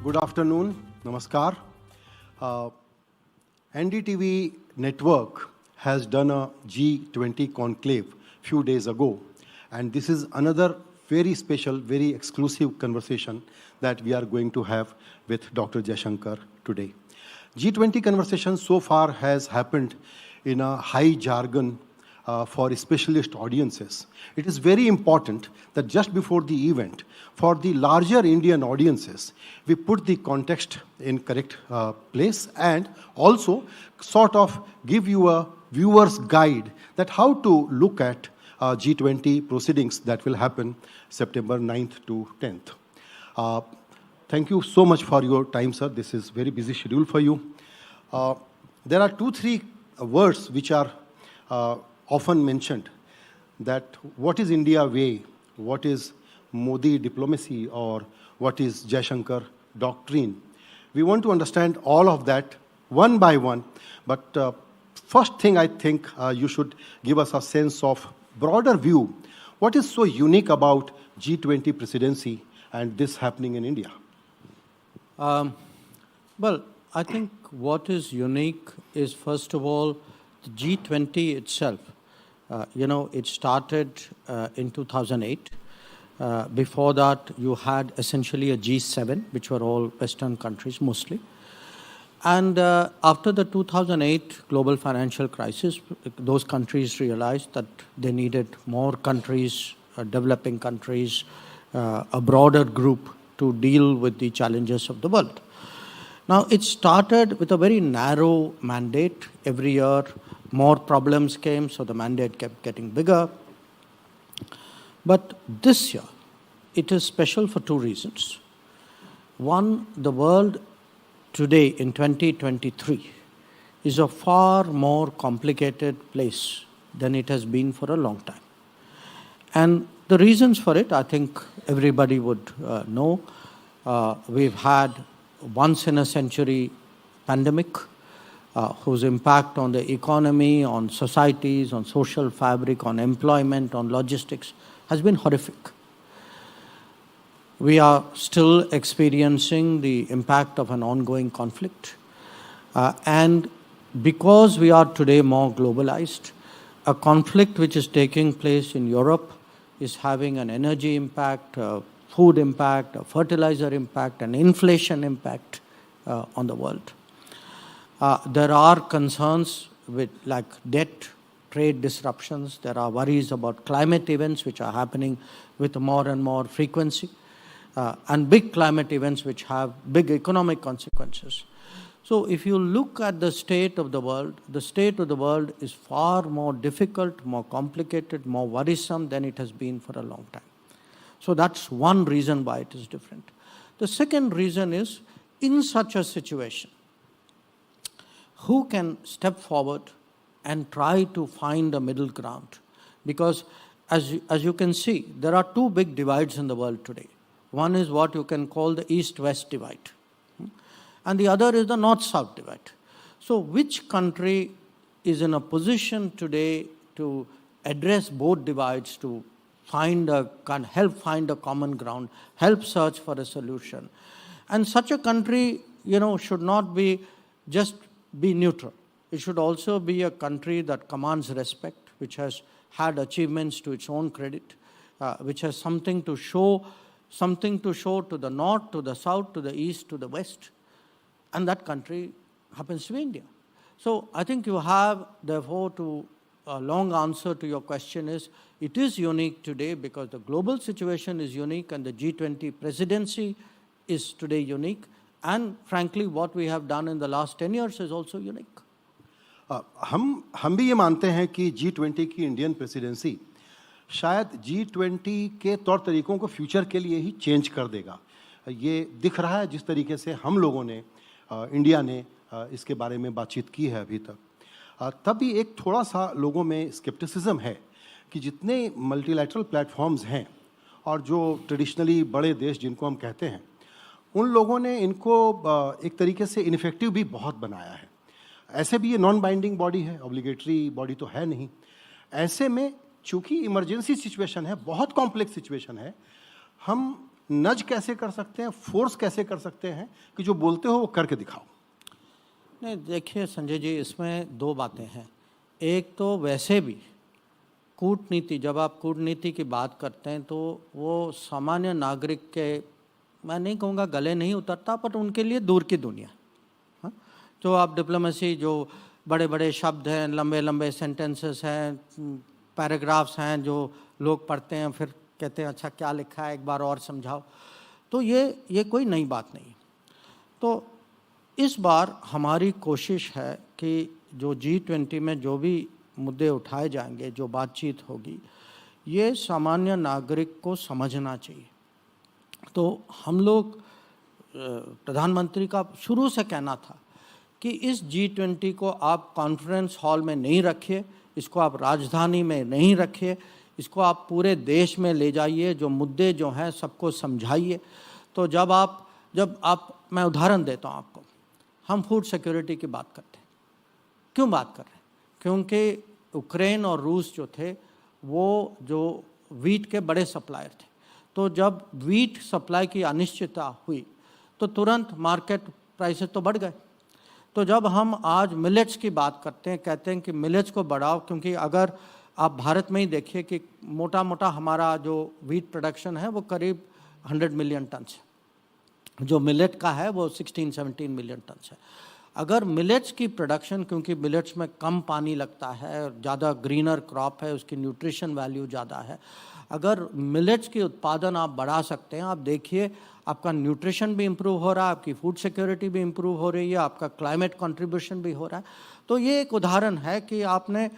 Good afternoon. Namaskar. NDTV network has done a G20 conclave few days ago, and this is another very special, very exclusive conversation that we are going to have with Dr. Jaishankar today. G20 conversation so far has happened in a high jargon for specialist audiences. It is very important that just before the event, for the larger Indian audiences, we put the context in correct place and also sort of give you a viewer's guide that how to look at G20 proceedings that will happen September 9th to 10th. Thank you so much for your time, sir. This is very busy schedule for you. There are 2-3 words which are often mentioned, that what is India way, what is Modi diplomacy, or what is Jaishankar doctrine. We want to understand all of that one by one, but first thing I think you should give us a sense of broader view. What is so unique about G20 presidency and this happening in India? Well, I think what is unique is, first of all, the G20 itself. It started in 2008. Before that, you had essentially a G7, which were all Western countries mostly. And after the 2008 global financial crisis, those countries realized that they needed more countries, developing countries, a broader group to deal with the challenges of the world. Now, it started with a very narrow mandate. Every year, more problems came, so the mandate kept getting bigger. But this year, it is special for 2 reasons. One, the world today in 2023 is a far more complicated place than it has been for a long time. And the reasons for it, I think everybody would know. We've had once-in-a-century pandemic, whose impact on the economy, on societies, on social fabric, on employment, on logistics has been horrific. We are still experiencing the impact of an ongoing conflict. And because we are today more globalized, a conflict which is taking place in Europe is having an energy impact, a food impact, a fertilizer impact, an inflation impact on the world. There are concerns with like debt, trade disruptions. There are worries about climate events which are happening with more and more frequency, and big climate events which have big economic consequences. So if you look at the state of the world is far more difficult, more complicated, more worrisome than it has been for a long time. So that's one reason why it is different. The second reason is, in such a situation, who can step forward and try to find a middle ground? Because as you can see, there are 2 big divides in the world today. One is what you can call the East-West divide, and the other is the North-South divide. So which country is in a position today to address both divides, to help find a common ground, help search for a solution? And such a country, should not be neutral. It should also be a country that commands respect, which has had achievements to its own credit, which has something to show to the north, to the south, to the east, to the west. And that country happens to be India. So I think you have, therefore, a long answer to your question is, it is unique today because the global situation is unique and the G20 presidency is today unique. And frankly, what we have done in the last 10 years is also unique. हम भी ये मानते हैं कि G20 की Indian presidency शायद G20 के तौर तरीकों को फ्यूचर के लिए ही चेंज कर देगा. ये दिख रहा है जिस तरीके से हम लोगों ने, इंडिया ने इसके बारे में बातचीत की है अभी तक. तभी एक थोड़ा सा लोगों में स्केप्टिसिज्म है कि जितने मल्टीलैटरल प्लेटफॉर्म्स हैं और जो ट्रेडिशनली बड़े देश जिनको हम कहते हैं, उन लोगों ने इनको एक तरीके से इनफेक्टिव भी बहुत बनाया है. ऐसे भी ये नॉन बाइंडिंग बॉडी है, ऑब्लिगेटरी बॉडी तो है नहीं. ऐसे में चूंकि इमरजेंसी सिचुएशन है, बहुत कॉम्प्लेक्स सिचुएशन है, हम नज कैसे कर सकते हैं, फोर्स कैसे कर सकते हैं कि जो बोलते हो वो करके दिखाओ? नहीं, देखिए संजय जी, इसमें दो बातें हैं। एक तो वैसे भी कूटनीति, जब आप कूटनीति की बात करते हैं तो वो सामान्य नागरिक के, मैं नहीं कहूँगा गले नहीं उतरता, पर उनके लिए दूर की दुनिया। हाँ, जो आप डिप्लोमेसी, जो बड़े बड़े शब्द हैं, लंबे लंबे सेंटेंसेस हैं, पैराग्राफ्स हैं, जो लोग पढ़ते हैं फिर कहते हैं अच्छा क्या लिखा है, एक बार और समझाओ, तो ये कोई नई बात नहीं। तो इस बार हमारी कोशिश है कि जो G20 में जो भी मुद्दे उठाए जाएंगे, जो बातचीत होगी, ये सामान्य नागरिक को समझना चाहिए। तो हम लोग, प्रधानमंत्री का शुरू से कहना था कि इस G20 को आप कॉन्फ्रेंस हॉल में नहीं रखिए, इसको आप राजधानी में नहीं रखिए, इसको आप पूरे देश में ले जाइए, जो मुद्दे जो हैं सबको समझाइए। तो जब आप मैं उदाहरण देता हूँ आपको, हम फूड सिक्योरिटी की बात करते हैं। क्यों बात कर रहे हैं? क्योंकि यूक्रेन और रूस जो थे वो जो वीट के बड़े सप्लायर थे, तो जब वीट सप्लाई की अनिश्चितता हुई तो तुरंत मार्केट प्राइसेस तो बढ़ गए। तो जब हम आज मिलेट्स की बात करते हैं, कहते हैं कि मिलेट्स को बढ़ाओ, क्योंकि अगर आप भारत में ही देखिए कि मोटा मोटा हमारा जो वीट प्रोडक्शन है वो करीब 100 मिलियन टन है, जो मिलेट का है वो 16-17 मिलियन टन है। अगर मिलेट्स की प्रोडक्शन, क्योंकि मिलेट्स में कम पानी लगता है, ज़्यादा ग्रीनर क्रॉप है, उसकी न्यूट्रिशन वैल्यू ज़्यादा है, अगर मिलेट्स की उत्पादन आप बढ़ा सकते हैं, आप देखिए आपका न्यूट्रिशन भी इम्प्रूव हो रहा है, आपकी फूड सिक्योरिटी भी इम्प्रूव हो रही है, आपका क्लाइमेट कंट्रीब्यूशन भी हो रहा है। तो ये एक उदाहरण है कि आपने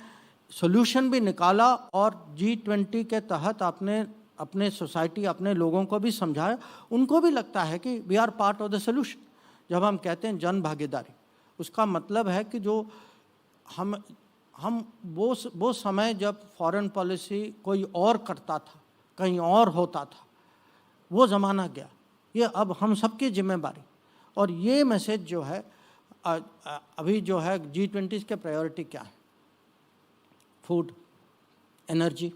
सोल्यूशन भी निकाला और G20 के तहत आपने अपने सोसाइटी, अपने लोगों को भी समझाया, उनको भी लगता है कि we are part of the solution. जब हम कहते हैं जन भागीदारी, उसका मतलब है कि जो हम वो समय जब फॉरेन पॉलिसी कोई और करता था, कहीं और होता था, वो ज़माना गया। ये अब हम सबकी जिम्मेदारी, और ये मैसेज जो है अभी जो है G20 के प्रायोरिटी क्या है? Food, energy,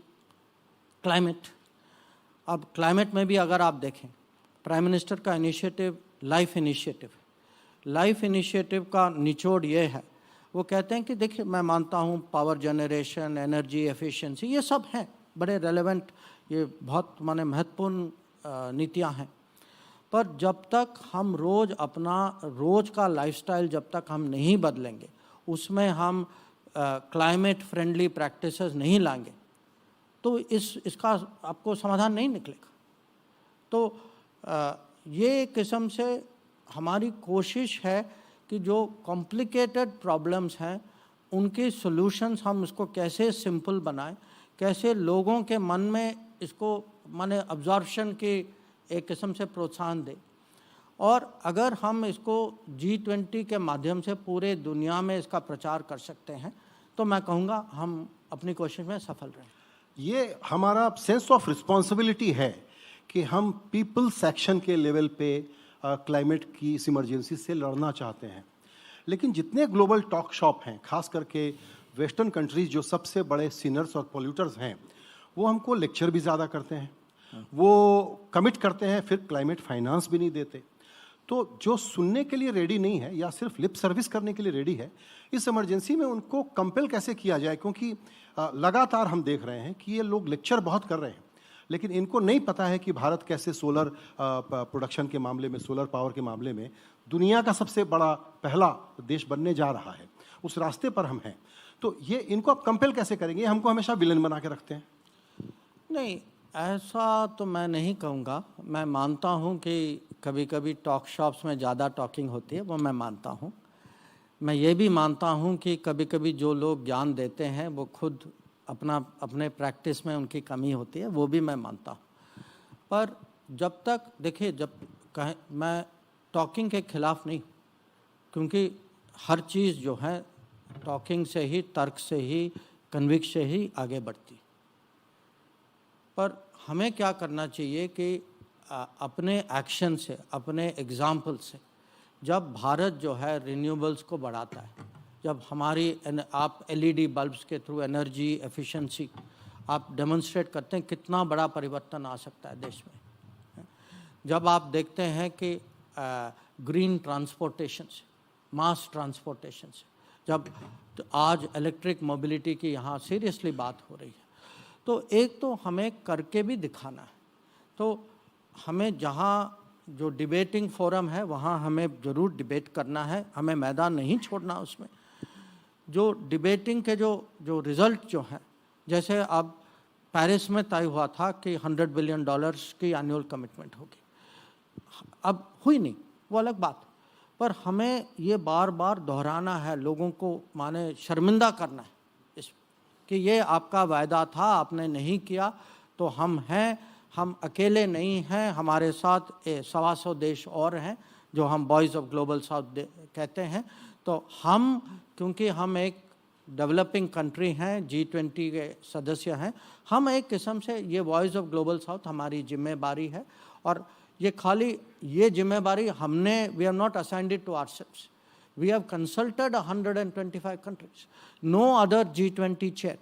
climate. अब क्लाइमेट में भी अगर आप देखें, प्राइम मिनिस्टर का इनिशिएटिव लाइफ इनिशिएटिव है। लाइफ इनिशिएटिव का निचोड़ ये है, वो कहते हैं कि देखिए मैं मानता हूँ पावर जनरेशन, एनर्जी एफिशिएंसी, ये सब हैं बड़े रेलेवेंट, ये बहुत माने महत्वपूर्ण नीतियाँ हैं, पर जब तक हम रोज़ का लाइफस्टाइल जब तक हम नहीं बदलेंगे, उसमें हम क्लाइमेट फ्रेंडली प्रैक्टिसेस नहीं लाएंगे, तो इसका आपको समाधान नहीं निकलेगा। तो ये किस्म से हमारी कोशिश है कि जो कॉम्प्लिकेटेड प्रॉब्लम्स हैं उनके सॉल्यूशंस हम उसको कैसे सिंपल बनाएं, कैसे लोगों के मन में इसको माने अब्जॉर्प्शन के एक किस्म से प्रोत्साहन दें। और अगर हम इसको G20 के माध्यम से पूरे दुनिया में इसका प्रचार कर सकते हैं तो मैं कहूँगा हम अपनी कोशिश में सफल रहें। ये हमारा सेंस ऑफ रिस्पॉन्सिबिलिटी है कि हम पीपल्स एक्शन के लेवल पे क्लाइमेट की इस इमरजेंसी से लड़ना चाहते हैं। लेकिन जितने ग्लोबल टॉक शॉप हैं, खास करके वेस्टर्न कंट्रीज जो सबसे बड़े सिनर्स और पोल्यूटर्स हैं, वो हमको लेक्चर भी ज़्यादा करते हैं, वो कमिट करते हैं, फिर क्लाइमेट फाइनेंस भी नहीं देते। तो जो सुनने के लिए रेडी नहीं है या सिर्फ लिप सर्विस करने के लिए रेडी है, इस इमरजेंसी में उनको कंपेल कैसे किया जाए? क्योंकि लगातार हम देख रहे हैं कि ये लोग लेक्चर बहुत कर रहे हैं, लेकिन इनको नहीं पता है कि भारत कैसे सोलर प्रोडक्शन के मामले में, सोलर पावर के मामले में दुनिया का सबसे बड़ा पहला देश बनने जा रहा है। उस रास्ते पर हम हैं। तो ये इनको आप कंपेल कैसे करेंगे? हमको हमेशा विलन बना के रखते हैं। नहीं, ऐसा तो मैं नहीं कहूँगा। मैं मानता हूँ कि कभी कभी टॉक शॉप्स में ज़्यादा टॉकिंग होती है, वो मैं मानता हूँ। मैं ये भी मानता हूँ कि कभी कभी जो लोग ज्ञान देते हैं वो खुद अपने प्रैक्टिस में उनकी कमी होती है, वो भी मैं मानता हूँ। पर जब तक देखिए, मैं टॉकिंग के ख़िलाफ़ नहीं, क्योंकि हर चीज़ जो है टॉकिंग से ही, तर्क से ही, कन्विक्स से ही आगे बढ़ती। पर हमें क्या करना चाहिए कि अपने एक्शन से, अपने एग्जाम्पल से, जब भारत जो है रिन्यूएबल्स को बढ़ाता है, जब आप LED बल्ब्स के थ्रू एनर्जी एफिशिएंसी आप डेमोन्स्ट्रेट करते हैं, कितना बड़ा परिवर्तन आ सकता है देश में। जब आप देखते हैं कि ग्रीन ट्रांसपोर्टेशन से, मास ट्रांसपोर्टेशन से, जब तो आज इलेक्ट्रिक मोबिलिटी की यहाँ सीरियसली बात हो रही है, तो एक तो हमें करके भी दिखाना है। तो हमें जहाँ जो डिबेटिंग फोरम है वहाँ हमें ज़रूर डिबेट करना है, हमें मैदान नहीं छोड़ना उसमें। जो डिबेटिंग के जो रिज़ल्ट जो हैं, जैसे अब पेरिस में तय हुआ था कि $100 बिलियन की एनुअल कमिटमेंट होगी, अब हुई नहीं, वो अलग बात, पर हमें ये बार बार दोहराना है, लोगों को माने शर्मिंदा करना है इस कि ये आपका वायदा था, आपने नहीं किया। तो हम हैं, हम अकेले नहीं हैं, हमारे साथ 125 देश और हैं जो हम बॉयज़ ऑफ ग्लोबल साउथ कहते हैं। तो हम, क्योंकि हम एक डेवलपिंग कंट्री हैं, G20 के सदस्य हैं, हम एक किस्म से ये वॉइस ऑफ ग्लोबल साउथ हमारी जिम्मेदारी है। और ये खाली ये जिम्मेदारी हमने, we have not assigned it to ourselves, we have consulted 125 countries. No other G20 chair,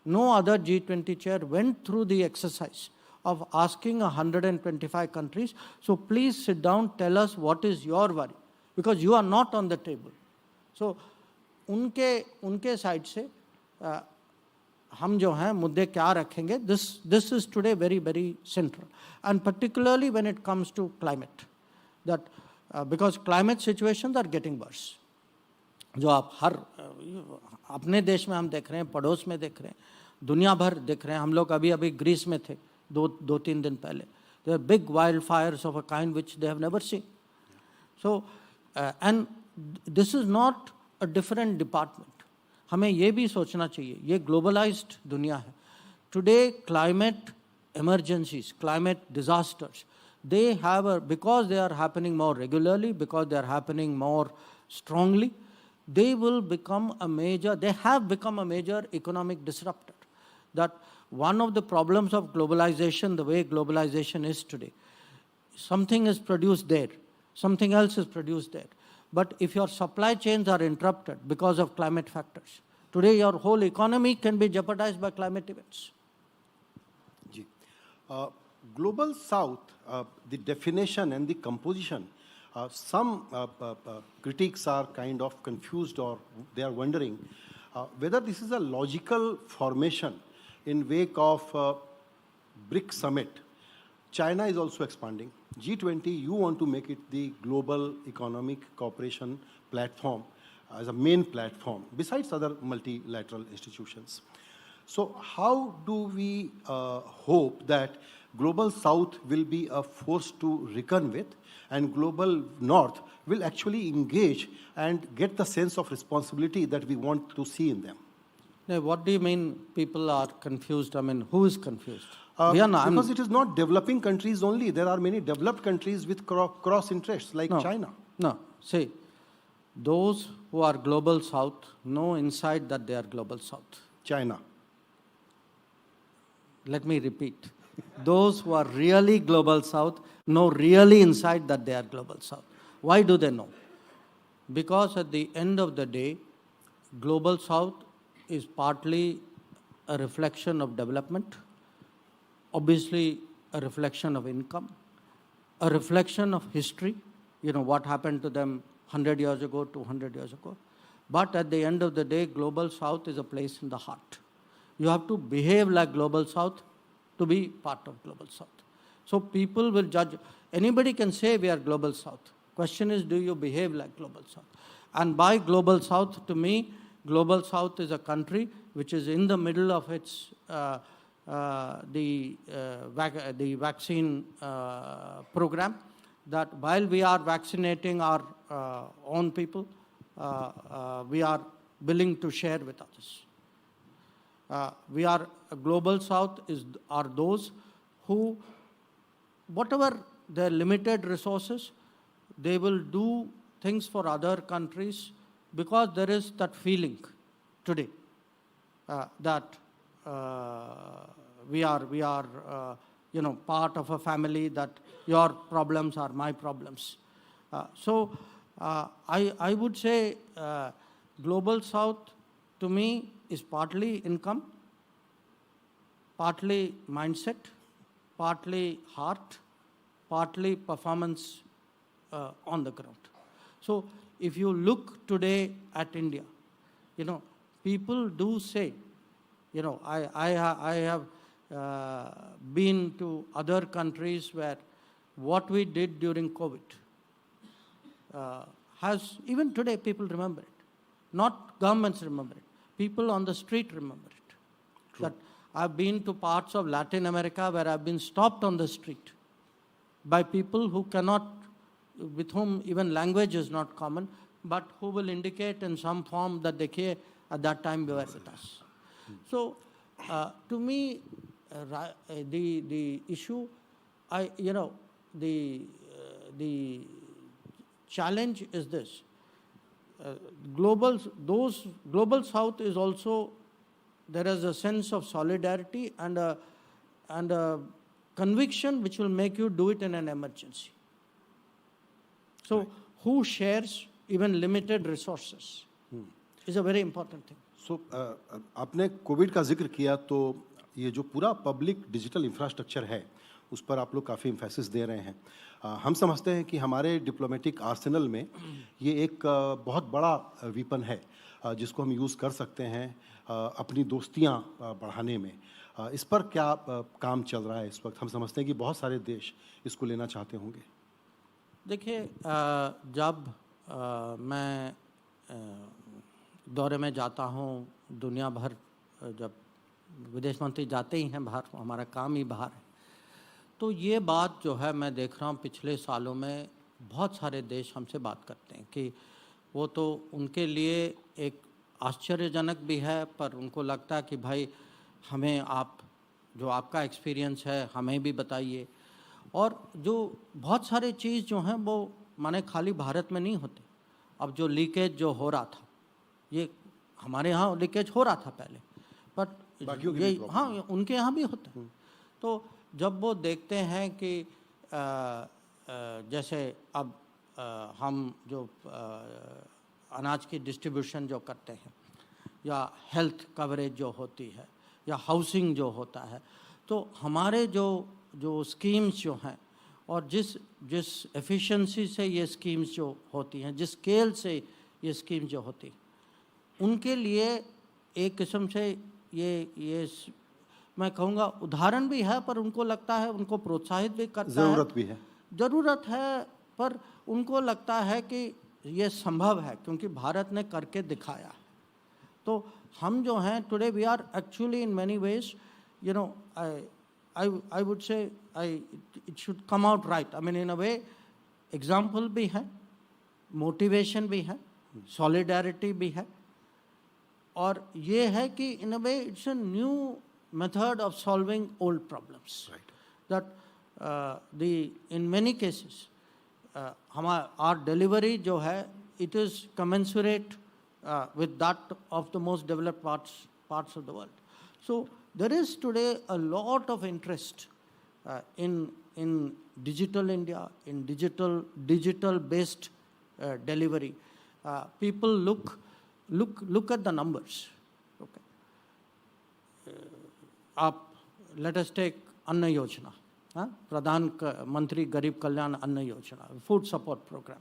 no other G20 chair went through the exercise of asking 125 countries, so please sit down, tell us what is your worry, because you are not on the table. So उनके side से हम जो हैं मुद्दे क्या रखेंगे, this is today very very central, and particularly when it comes to climate, that because climate situations are getting worse. जो आप हर अपने देश में हम देख रहे हैं, पड़ोस में देख रहे हैं, दुनिया भर देख रहे हैं। हम लोग अभी ग्रीस में थे 2-3 दिन पहले, there are big wildfires of a kind which they have never seen. So and this is not a different department. हमें ये भी सोचना चाहिए, ये ग्लोबलाइज्ड दुनिया है। Today climate emergencies, climate disasters, they have because they are happening more regularly, because they are happening more strongly, they will become a major, they have become a major economic disruptor. That one of the problems of globalization, the way globalization is today, something is produced there, something else is produced there. But if your supply chains are interrupted because of climate factors, today your whole economy can be jeopardized by climate events. Ji. Global South, the definition and the composition, some critics are kind of confused, or they are wondering whether this is a logical formation in wake of BRIC summit. China is also expanding. G20, you want to make it the global economic cooperation platform as a main platform, besides other multilateral institutions. So how do we hope that Global South will be a force to reckon with, and Global North will actually engage and get the sense of responsibility that we want to see in them? Now, what do you mean people are confused? I mean, who is confused? Because it is not developing countries only. There are many developed countries with cross interests like China. No, see, those who are Global South know inside that they are Global South. China. Let me repeat. Those who are really Global South know really inside that they are Global South. Why do they know? Because at the end of the day, Global South is partly a reflection of development, obviously a reflection of income, a reflection of history, you know, what happened to them 100 years ago, 200 years ago. But at the end of the day, Global South is a place in the heart. You have to behave like Global South to be part of Global South. So people will judge. Anybody can say we are Global South. Question is, do you behave like Global South? And by Global South, to me, Global South is a country which is in the middle of its the vaccine program, that while we are vaccinating our own people, we are willing to share with others. We are a Global South are those who, whatever their limited resources, they will do things for other countries, because there is that feeling today that we are you know, part of a family, that your problems are my problems. So I would say Global South to me is partly income, partly mindset, partly heart, partly performance on the ground. So if you look today at India, people do say, I have been to other countries where what we did during COVID has, even today people remember it. Not governments remember it. People on the street remember it. True. That I've been to parts of Latin America where I've been stopped on the street by people who cannot, with whom even language is not common, but who will indicate in some form that they care at that time they were with us. So, to me, the issue, the challenge is this. Global South is also, there is a sense of solidarity and a conviction which will make you do it in an emergency. So, right. Who shares even limited resources is a very important thing. So, आपने Covid का जिक्र किया, तो ये जो पूरा public digital infrastructure है उस पर आप लोग काफ़ी एम्फेसिस दे रहे हैं. हम समझते हैं कि हमारे डिप्लोमेटिक आर्सेनल में ये एक बहुत बड़ा वीपन है जिसको हम यूज़ कर सकते हैं अपनी दोस्तियां बढ़ाने में. इस पर क्या काम चल रहा है इस वक्त? हम समझते हैं कि बहुत सारे देश इसको लेना चाहते होंगे. देखिए, जब मैं दौरे में जाता हूँ दुनिया भर, जब विदेश मंत्री जाते ही हैं बाहर, हमारा काम ही बाहर है, तो ये बात जो है मैं देख रहा हूँ पिछले सालों में बहुत सारे देश हमसे बात करते हैं कि वो तो उनके लिए एक आश्चर्यजनक भी है, पर उनको लगता है कि भाई हमें आप जो आपका एक्सपीरियंस है हमें भी बताइए. और जो बहुत सारे चीज़ जो हैं वो माने खाली भारत में नहीं होते. अब जो लीकेज जो हो रहा था, ये हमारे यहाँ लीकेज हो रहा था पहले, बट ये हाँ उनके यहाँ भी होता है. तो जब वो देखते हैं कि जैसे अब हम जो अनाज की डिस्ट्रीब्यूशन जो करते हैं या हेल्थ कवरेज जो होती है या हाउसिंग जो होता है, तो हमारे जो स्कीम्स जो हैं और जिस एफिशिएंसी से ये स्कीम्स जो होती हैं, जिस स्केल से ये स्कीम्स जो होती, उनके लिए एक किस्म से ये मैं कहूँगा उदाहरण भी है, पर उनको लगता है, उनको प्रोत्साहित भी करता है, ज़रूरत भी है, ज़रूरत है, पर उनको लगता है कि ये संभव है क्योंकि भारत ने करके दिखाया. तो हम जो हैं today we are actually in many ways, I would say it should come out right. I mean, in a way, example भी है, motivation भी है, solidarity भी है, और ये है कि in a way it's a new method of solving old problems. Right. That in many cases our delivery जो है, it is commensurate with that of the most developed parts of the world. So there is today a lot of interest in digital India, in digital based delivery. People look at the numbers. Okay. Let us take Anna Yojana, Pradhan Mantri Garib Kalyan Anna Yojana, food support program.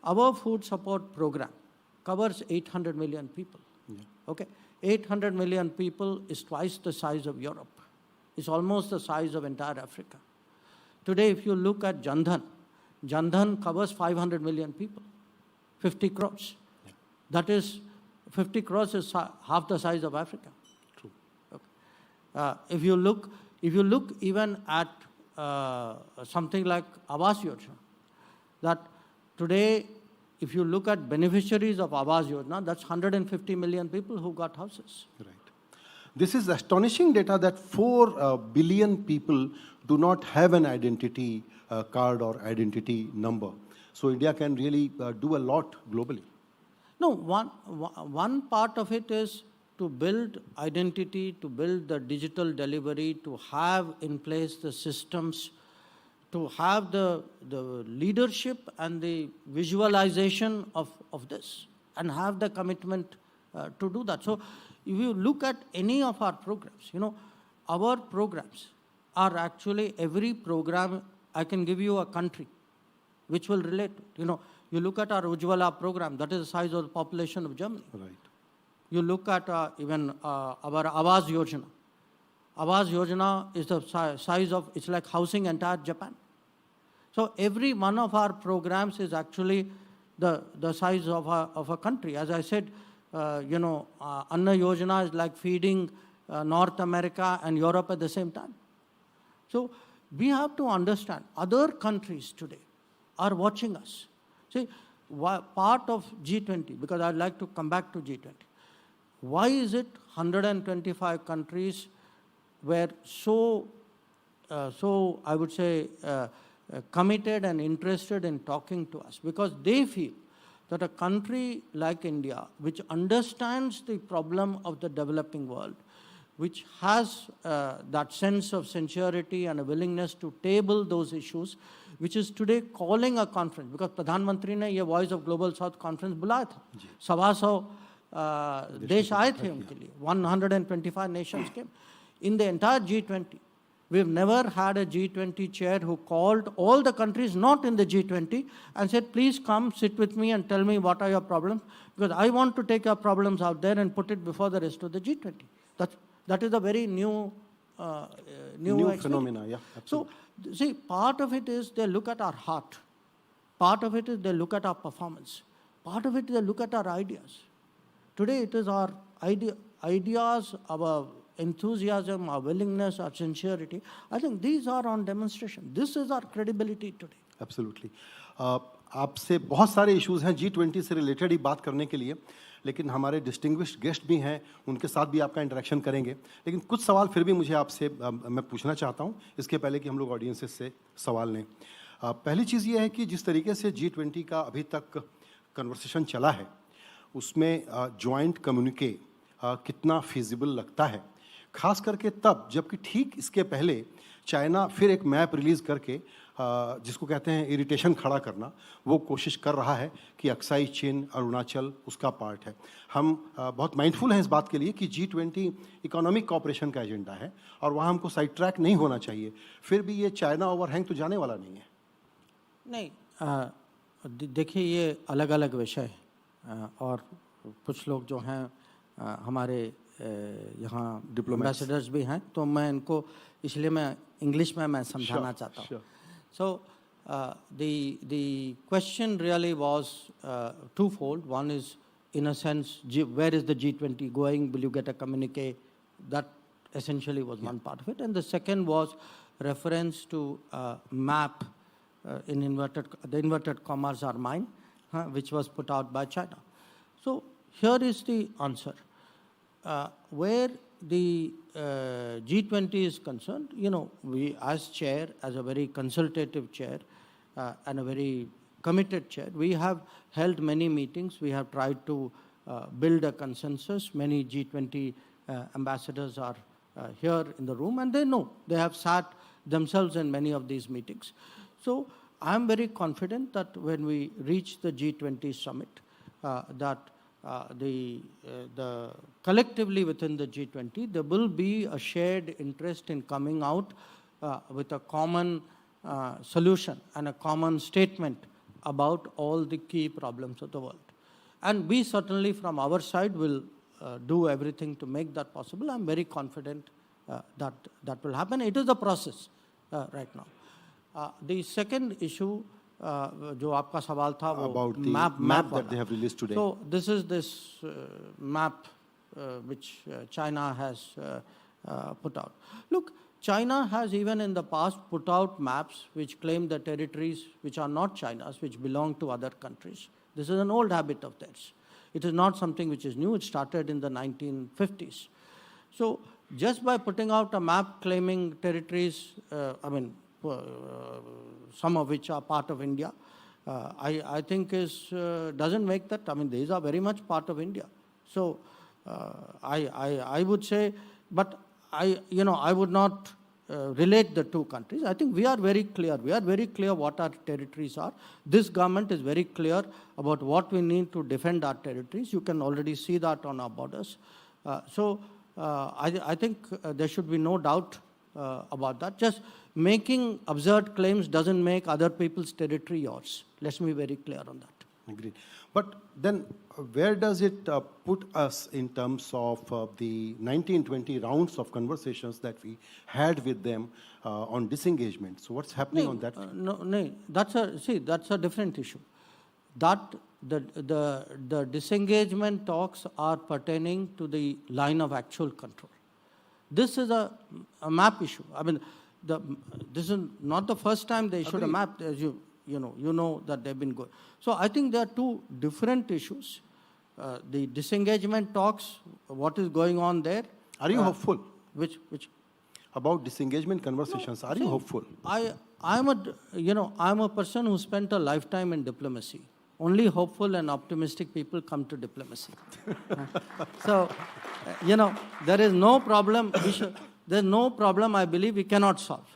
Our food support program covers 800 million people. Yeah. Okay, 800 million people is twice the size of Europe. It's almost the size of entire Africa. Today, if you look at Jan Dhan covers 500 million people, 50 crores. Yeah. That is, 50 crores is half the size of Africa. True. Okay. If you look even at something like Awas Yojana, that today, if you look at beneficiaries of Awas Yojana, that's 150 million people who got houses. Right. This is astonishing data that 4 billion people do not have an identity card or identity number. So India can really do a lot globally. No, one part of it is to build identity, to build the digital delivery, to have in place the systems, to have the leadership and the visualization of this, and have the commitment to do that. So if you look at any of our programs, our programs are actually, every program I can give you a country which will relate. You look at our Ujjwala program, that is the size of the population of Germany. Right. You look at even our Awas Yojana. Awas Yojana is the size of, it's like housing entire Japan. So every one of our programs is actually the size of a country. As I said, Anna Yojana is like feeding North America and Europe at the same time. So we have to understand other countries today are watching us. See, part of G20, because I'd like to come back to G20. Why is it 125 countries were so I would say, committed and interested in talking to us? Because they feel that a country like India, which understands the problem of the developing world, which has that sense of sincerity and a willingness to table those issues, which is today calling a conference, because Pradhan Mantri ने ये Voice of Global South conference बुलाया था, 125 देश आए थे उनके लिए, 125 nations came. In the entire G20, we've never had a G20 chair who called all the countries not in the G20 and said, please come sit with me and tell me what are your problems, because I want to take your problems out there and put it before the rest of the G20. That is a very new phenomena, yeah. Absolutely. So, see, part of it is they look at our heart. Part of it is they look at our performance. Part of it is they look at our ideas. Today it is our ideas, our enthusiasm, our willingness, our sincerity. I think these are on demonstration. This is our credibility today. Absolutely. आपसे बहुत सारे issues हैं G20 से related ही बात करने के लिए, लेकिन हमारे डिस्टिंग्विश्ड गेस्ट भी हैं, उनके साथ भी आपका इंटरेक्शन करेंगे. लेकिन कुछ सवाल फिर भी मुझे आपसे मैं पूछना चाहता हूं, इसके पहले कि हम लोग ऑडियंसेस से सवाल लें. पहली चीज़ ये है कि जिस तरीके से G20 का अभी तक कन्वर्सेशन चला है, उसमें जॉइंट कम्युनिके कितना फिजिबल लगता है, खास करके तब जबकि ठीक इसके पहले चाइना फिर एक मैप रिलीज़ करके जिसको कहते हैं इरिटेशन खड़ा करना, वो कोशिश कर रहा है कि अक्साई चीन, अरुणाचल उसका पार्ट है. हम बहुत माइंडफुल हैं इस बात के लिए कि G20 इकोनॉमिक कॉपरेशन का एजेंडा है और वहाँ हमको साइड ट्रैक नहीं होना चाहिए. फिर भी ये चाइना ओवरहैंग तो जाने वाला नहीं है. नहीं, देखिए ये अलग अलग विषय है और कुछ लोग जो हैं हमारे यहाँ एम्बेसडर्स भी हैं, तो मैं इनको इसलिए मैं इंग्लिश में मैं समझाना चाहता हूँ. So the question really was twofold. One is, in a sense, where is the G20 going? Will you get a communique? That essentially was one part of it. And the second was reference to map in the inverted commas are mine, which was put out by China. So here is the answer. Where the G20 is concerned, we as chair, as a very consultative chair and a very committed chair, we have held many meetings. We have tried to build a consensus. Many G20 ambassadors are here in the room, and they know. They have sat themselves in many of these meetings. So I am very confident that when we reach the G20 summit, that the collectively within the G20, there will be a shared interest in coming out with a common solution and a common statement about all the key problems of the world. And we certainly from our side will do everything to make that possible. I'm very confident that will happen. It is a process right now. The second issue, जो आपका सवाल था वो about the map that they have released today. So this is this map which China has put out. Look, China has even in the past put out maps which claim the territories which are not China's, which belong to other countries. This is an old habit of theirs. It is not something which is new. It started in the 1950s. So just by putting out a map claiming territories, some of which are part of India, I think doesn't make that. These are very much part of India. So I would say, but I would not relate the two countries. I think we are very clear. We are very clear what our territories are. This government is very clear about what we need to defend our territories. You can already see that on our borders. So I think there should be no doubt about that. Just making absurd claims doesn't make other people's territory yours. Let's be very clear on that. Agreed. But then where does it put us in terms of the 1920 rounds of conversations that we had with them on disengagement? So what's happening on that? No, that's a different issue. That the disengagement talks are pertaining to the line of actual control. This is a map issue. I mean, this is not the first time they issued a map, as you know that they've been going. So I think there are two different issues. The disengagement talks, what is going on there. Are you hopeful? Which? About disengagement conversations, are you hopeful? I'm a person who spent a lifetime in diplomacy. Only hopeful and optimistic people come to diplomacy. So, there is no problem. There's no problem I believe we cannot solve.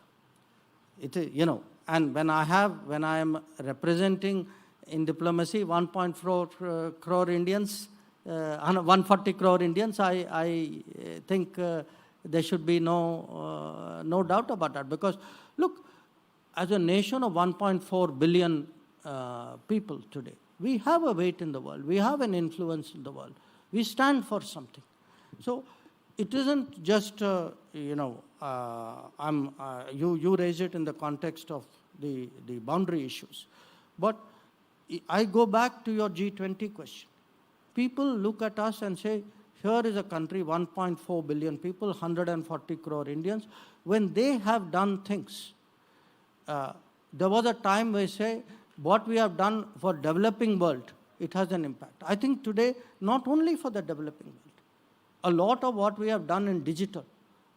It is, and when I am representing in diplomacy 1.4 crore Indians, 140 crore Indians, I think there should be no doubt about that. Because, look, as a nation of 1.4 billion people today, we have a weight in the world. We have an influence in the world. We stand for something. So it isn't just, you raise it in the context of the boundary issues. But I go back to your G20 question. People look at us and say, here is a country, 1.4 billion people, 140 crore Indians. When they have done things, there was a time where say, what we have done for developing world, it has an impact. I think today, not only for the developing world, a lot of what we have done in digital,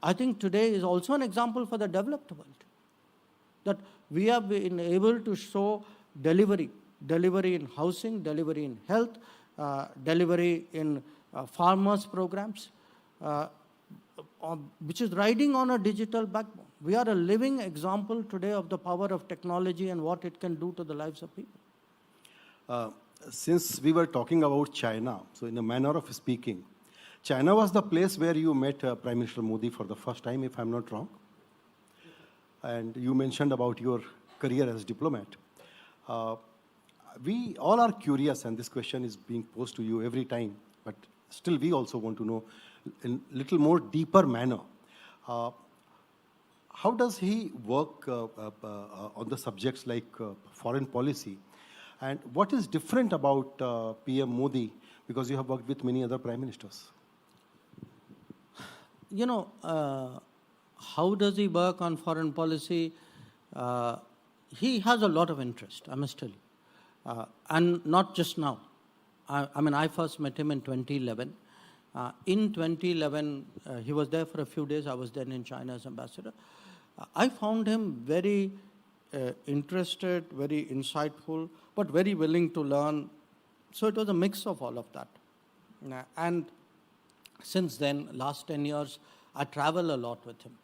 I think today is also an example for the developed world. That we have been able to show delivery in housing, delivery in health, delivery in farmers programs, which is riding on a digital backbone. We are a living example today of the power of technology and what it can do to the lives of people. Since we were talking about China, so in a manner of speaking, China was the place where you met Prime Minister Modi for the first time, if I'm not wrong. And you mentioned about your career as diplomat. We all are curious, and this question is being posed to you every time, but still we also want to know in a little more deeper manner. How does he work on the subjects like foreign policy? And what is different about PM Modi, because you have worked with many other prime ministers? How does he work on foreign policy? He has a lot of interest, I must tell you. And not just now. I first met him in 2011. In 2011, he was there for a few days. I was then in China as ambassador. I found him very interested, very insightful, but very willing to learn. So it was a mix of all of that. And since then, last 10 years, I travel a lot with him.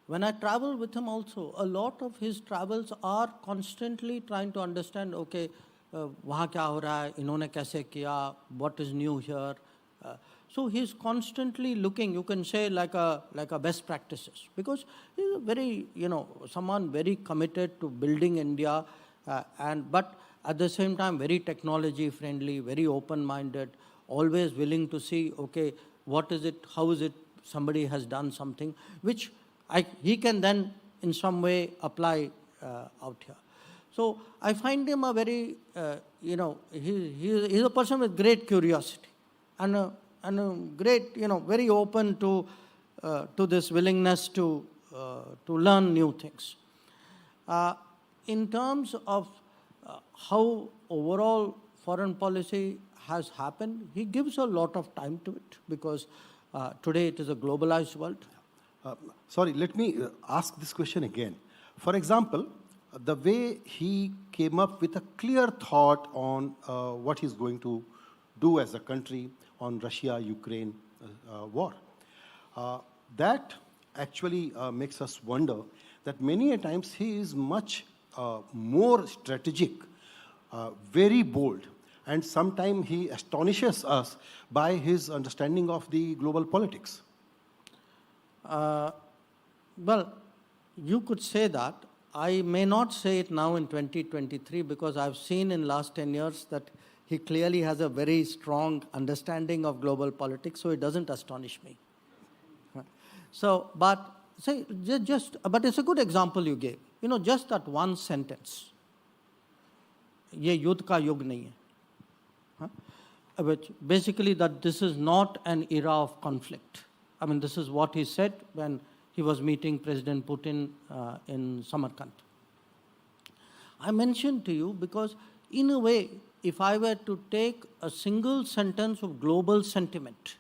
When I travel with him also, a lot of his travels are constantly trying to understand, okay, वहाँ क्या हो रहा है, इन्होंने कैसे किया, what is new here. So he's constantly looking, you can say like a best practices, because he's a very, someone very committed to building India, but at the same time very technology friendly, very open-minded, always willing to see, okay, what is it, how is it, somebody has done something, which he can then in some way apply out here. So I find him a very, he's a person with great curiosity and a great, very open to this willingness to learn new things. In terms of how overall foreign policy has happened, he gives a lot of time to it because today it is a globalized world. Sorry, let me ask this question again. For example, the way he came up with a clear thought on what he's going to do as a country on Russia-Ukraine war, that actually makes us wonder that many a times he is much more strategic, very bold, and sometimes he astonishes us by his understanding of the global politics. Well, you could say that. I may not say it now in 2023 because I've seen in last 10 years that he clearly has a very strong understanding of global politics, so it doesn't astonish me. So, but say but it's a good example you gave. Just that one sentence. ये युद्ध का युग नहीं है. Which basically that this is not an era of conflict. I mean, this is what he said when he was meeting President Putin in Samarkand. I mentioned to you because, in a way, if I were to take a single sentence of global sentiment,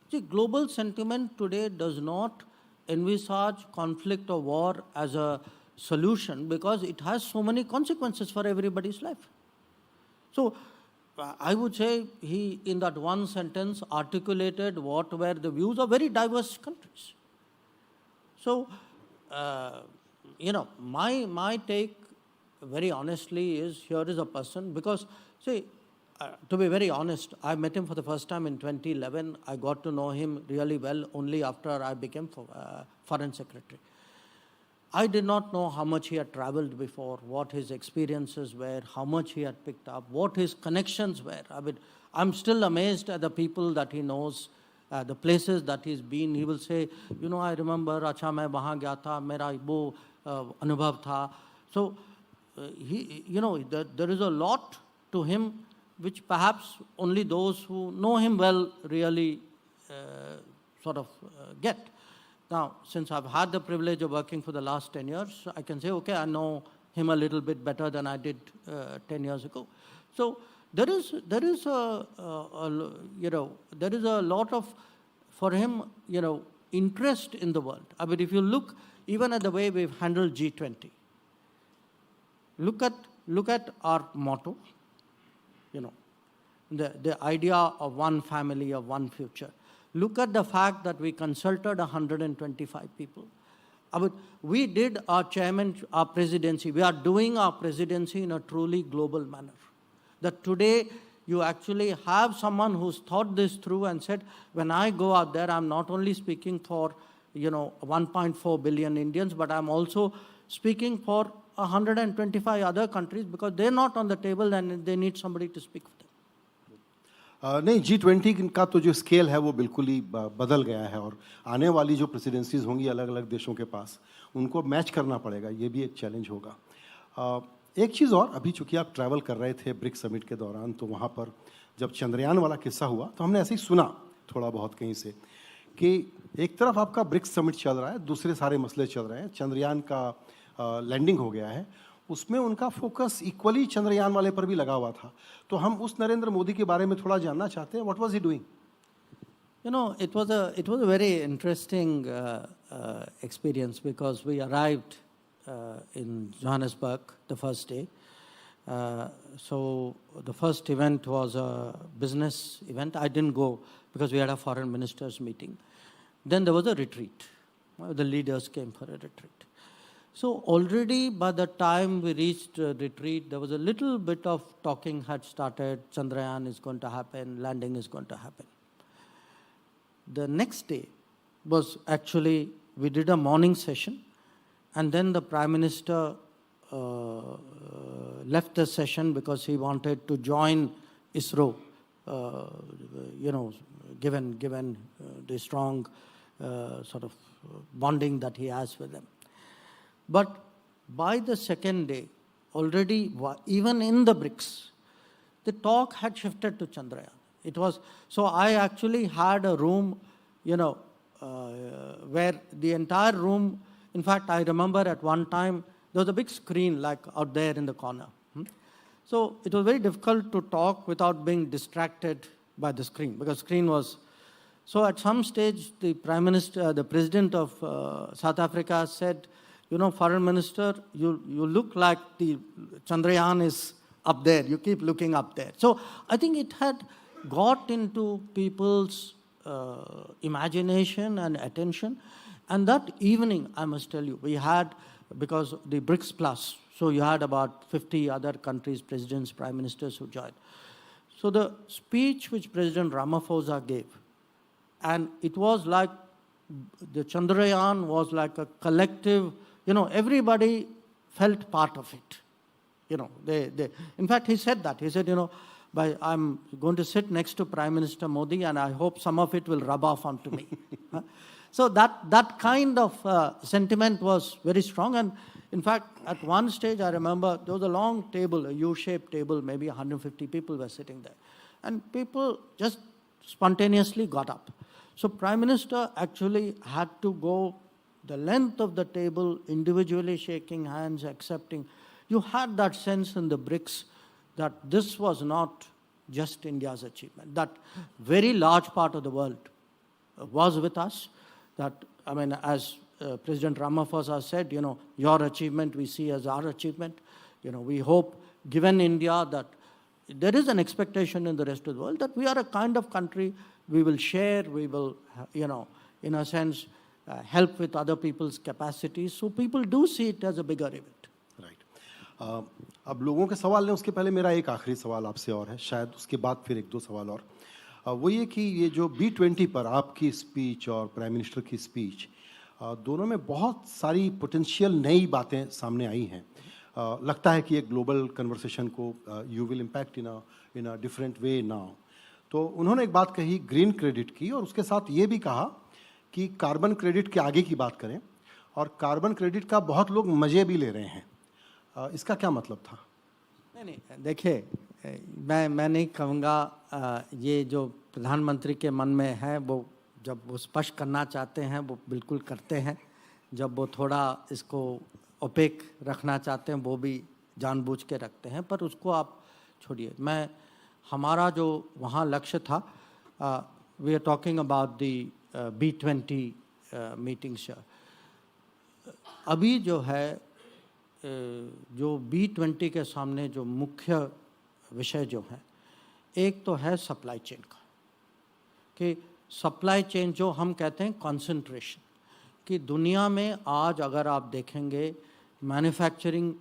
see, global sentiment today does not envisage conflict or war as a solution because it has so many consequences for everybody's life. So, I would say he, in that one sentence, articulated what were the views of very diverse countries. So, my take, very honestly, is here is a person, because, see, to be very honest, I met him for the first time in 2011. I got to know him really well only after I became Foreign Secretary. I did not know how much he had traveled before, what his experiences were, how much he had picked up, what his connections were. I mean, I'm still amazed at the people that he knows, the places that he's been. He will say, I remember, acha main wahan gaya tha, mera wo anubhav tha. So, there is a lot to him which perhaps only those who know him well really get. Now, since I've had the privilege of working for the last 10 years, I can say, okay, I know him a little bit better than I did 10 years ago. So there is a lot of, for him, interest in the world. I mean, if you look even at the way we've handled G20, look at our motto, the idea of one family, of one future. Look at the fact that we consulted 125 people. We did our presidency. We are doing our presidency in a truly global manner. That today you actually have someone who's thought this through and said, when I go out there, I'm not only speaking for 1.4 billion Indians, but I'm also speaking for 125 other countries because they're not on the table and they need somebody to speak for them. नहीं, G20 का तो जो scale है वो बिल्कुल ही बदल गया है और आने वाली जो प्रेसिडेंसीज होंगी अलग अलग देशों के पास उनको मैच करना पड़ेगा, ये भी एक चैलेंज होगा. एक चीज़ और, अभी चूंकि आप ट्रैवल कर रहे थे ब्रिक्स समिट के दौरान, तो वहाँ पर जब चंद्रयान वाला किस्सा हुआ तो हमने ऐसे ही सुना थोड़ा बहुत कहीं से कि एक तरफ आपका ब्रिक्स समिट चल रहा है, दूसरे सारे मसले चल रहे हैं, चंद्रयान का लैंडिंग हो गया है, उसमें उनका फोकस इक्वली चंद्रयान वाले पर भी लगा हुआ था. तो हम उस नरेंद्र मोदी के बारे में थोड़ा जानना चाहते हैं. What was he doing? It was a very interesting experience because we arrived in Johannesburg the first day. So the first event was a business event. I didn't go because we had a foreign ministers meeting. Then there was a retreat. The leaders came for a retreat. So already by the time we reached retreat, there was a little bit of talking had started. Chandrayaan is going to happen, landing is going to happen. The next day was actually, we did a morning session and then the Prime Minister left the session because he wanted to join ISRO, given the strong sort of bonding that he has with them. But by the second day, already, even in the BRICS, the talk had shifted to Chandrayaan. It was, so I actually had a room, where the entire room, in fact, I remember at one time, there was a big screen like out there in the corner. So it was very difficult to talk without being distracted by the screen, because screen was, so at some stage, the Prime Minister, the President of South Africa said, Foreign Minister, you look like the Chandrayaan is up there. You keep looking up there. So I think it had got into people's imagination and attention. And that evening, I must tell you, we had, because the BRICS Plus, so you had about 50 other countries, presidents, prime ministers who joined. So the speech which President Ramaphosa gave, and it was like the Chandrayaan was like a collective, everybody felt part of it. In fact, he said that. He said, I'm going to sit next to Prime Minister Modi and I hope some of it will rub off onto me. So that kind of sentiment was very strong. And in fact, at one stage, I remember there was a long table, a U-shaped table, maybe 150 people were sitting there. And people just spontaneously got up. So Prime Minister actually had to go the length of the table, individually shaking hands, accepting. You had that sense in the BRICS that this was not just India's achievement, that very large part of the world was with us. That, as President Ramaphosa said, your achievement we see as our achievement. We hope, given India, that there is an expectation in the rest of the world that we are a kind of country, we will share, we will, in a sense, help with other people's capacities. So people do see it as a bigger event. Right. अब लोगों के सवाल लें उसके पहले मेरा एक आखिरी सवाल आपसे और है, शायद उसके बाद फिर एक दो सवाल और। वो ये कि ये जो B20 पर आपकी स्पीच और प्राइम मिनिस्टर की स्पीच, दोनों में बहुत सारी पोटेंशियल नई बातें सामने आई हैं। लगता है कि एक ग्लोबल कन्वर्सेशन को you will impact in a different way now. तो उन्होंने एक बात कही ग्रीन क्रेडिट की, और उसके साथ ये भी कहा कि कार्बन क्रेडिट के आगे की बात करें, और कार्बन क्रेडिट का बहुत लोग मज़े भी ले रहे हैं। इसका क्या मतलब था? नहीं, देखिए, मैं नहीं कहूँगा, ये जो प्रधानमंत्री के मन में है वो जब वो स्पष्ट करना चाहते हैं वो बिल्कुल करते हैं, जब वो थोड़ा इसको ओपेक रखना चाहते हैं वो भी जानबूझ के रखते हैं, पर उसको आप छोड़िए। हमारा जो वहाँ लक्ष्य था, we are talking about the B20 meetings. अभी जो है, जो B20 के सामने जो मुख्य विषय जो है, एक तो है सप्लाई चेन का, कि सप्लाई चेन जो हम कहते हैं कंसंट्रेशन, कि दुनिया में आज अगर आप देखेंगे मैन्युफैक्चरिंग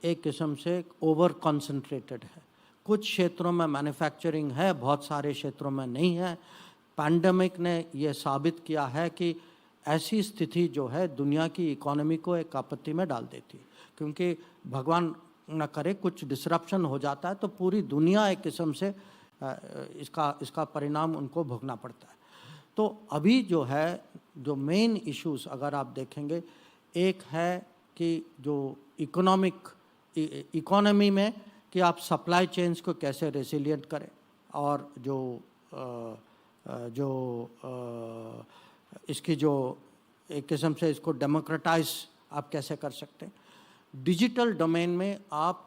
एक किस्म से ओवर कंसंट्रेटेड है। कुछ क्षेत्रों में मैन्युफैक्चरिंग है, बहुत सारे क्षेत्रों में नहीं है। पैंडेमिक ने ये साबित किया है कि ऐसी स्थिति जो है दुनिया की इकोनॉमी को एक आपत्ति में डाल देती है, क्योंकि भगवान न करे कुछ डिसरप्शन हो जाता है तो पूरी दुनिया एक किस्म से इसका परिणाम उनको भोगना पड़ता है। तो अभी जो है, जो मेन इश्यूज अगर आप देखेंगे, एक है कि जो इकोनॉमी में कि आप सप्लाई चेन्स को कैसे रेसिलिएंट करें, और इसकी जो एक किस्म से इसको डेमोक्रेटाइज आप कैसे कर सकते हैं। डिजिटल डोमेन में आप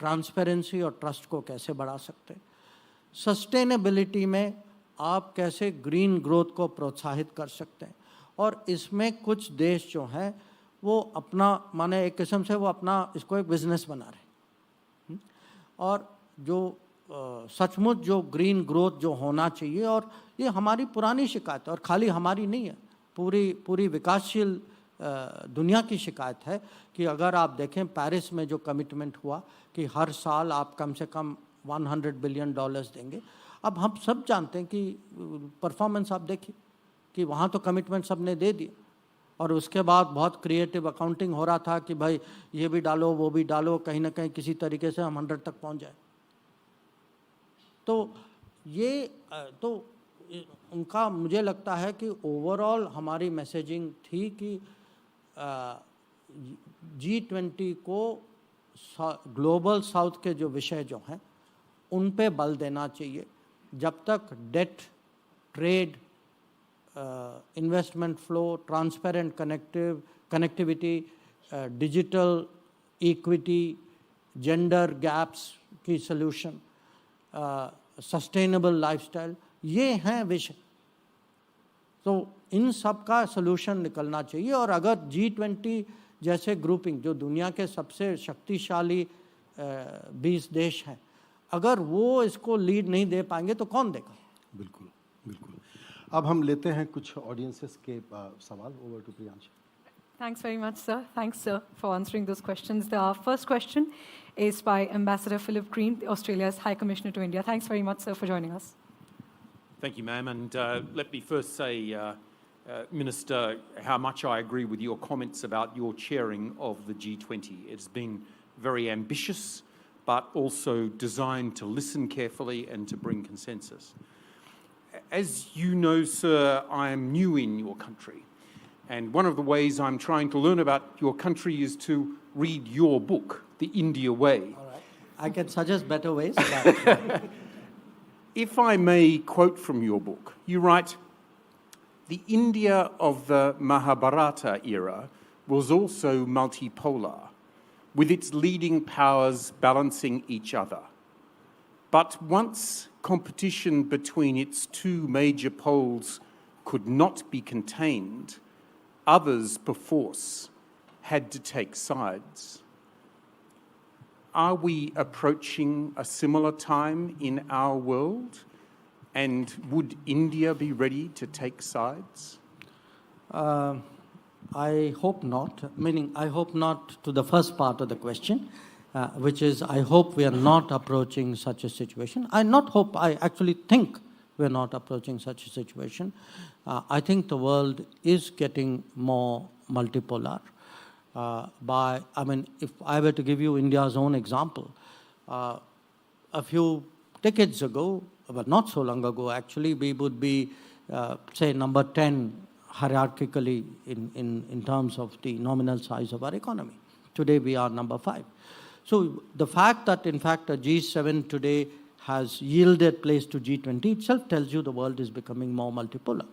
ट्रांसपेरेंसी और ट्रस्ट को कैसे बढ़ा सकते हैं। सस्टेनेबिलिटी में आप कैसे ग्रीन ग्रोथ को प्रोत्साहित कर सकते हैं। और इसमें कुछ देश जो हैं वो अपना एक किस्म से वो अपना इसको एक बिजनेस बना रहे हैं। और जो सचमुच जो ग्रीन ग्रोथ जो होना चाहिए, और ये हमारी पुरानी शिकायत है, और खाली हमारी नहीं है, पूरी विकासशील दुनिया की शिकायत है कि अगर आप देखें पेरिस में जो कमिटमेंट हुआ कि हर साल आप कम से कम $100 बिलियन देंगे। अब हम सब जानते हैं कि परफॉर्मेंस आप देखिए कि वहाँ तो कमिटमेंट सब ने दे दिया, और उसके बाद बहुत क्रिएटिव अकाउंटिंग हो रहा था कि भाई ये भी डालो वो भी डालो, कहीं ना कहीं किसी तरीके से हम 100 तक पहुँच जाए। तो ये तो उनका मुझे लगता है कि ओवरऑल हमारी मैसेजिंग थी कि G20 को ग्लोबल साउथ के जो विषय जो हैं उन पे बल देना चाहिए। जब तक debt, trade, investment flow, transparent connectivity, digital equity, gender gaps की सॉल्यूशन, सस्टेनेबल लाइफस्टाइल, ये हैं विषय। तो इन सब का सॉल्यूशन निकलना चाहिए। और अगर G20 जैसे ग्रुपिंग जो दुनिया के सबसे शक्तिशाली 20 देश हैं, अगर वो इसको लीड नहीं दे पाएंगे तो कौन देगा? बिल्कुल बिल्कुल। अब हम लेते हैं कुछ ऑडियंसेस के सवाल। Over to Priyansh. Thanks very much, sir. Thanks, sir, for answering those questions. The first question is by Ambassador Philip Green, Australia's High Commissioner to India. Thanks very much, sir, for joining us. Thank you, ma'am. And let me first say Minister, how much I agree with your comments about your chairing of the G20. It's been very ambitious, but also designed to listen carefully and to bring consensus. As you know, sir, I am new in your country, and one of the ways I'm trying to learn about your country is to read your book, The India Way. All right. I can suggest better ways. But If I may quote from your book, you write, "The India of the Mahabharata era was also multipolar, with its leading powers balancing each other. But once competition between its two major poles could not be contained, others perforce had to take sides." Are we approaching a similar time in our world? And would India be ready to take sides? I hope not, meaning I hope not to the first part of the question, which is I hope we are not approaching such a situation. I actually think we're not approaching such a situation. I think the world is getting more multipolar. If I were to give you India's own example, a few decades ago, but not so long ago actually, we would be, say, number 10 hierarchically in terms of the nominal size of our economy. Today we are number 5. So the fact that in fact a G7 today has yielded place to G20 itself tells you the world is becoming more multipolar.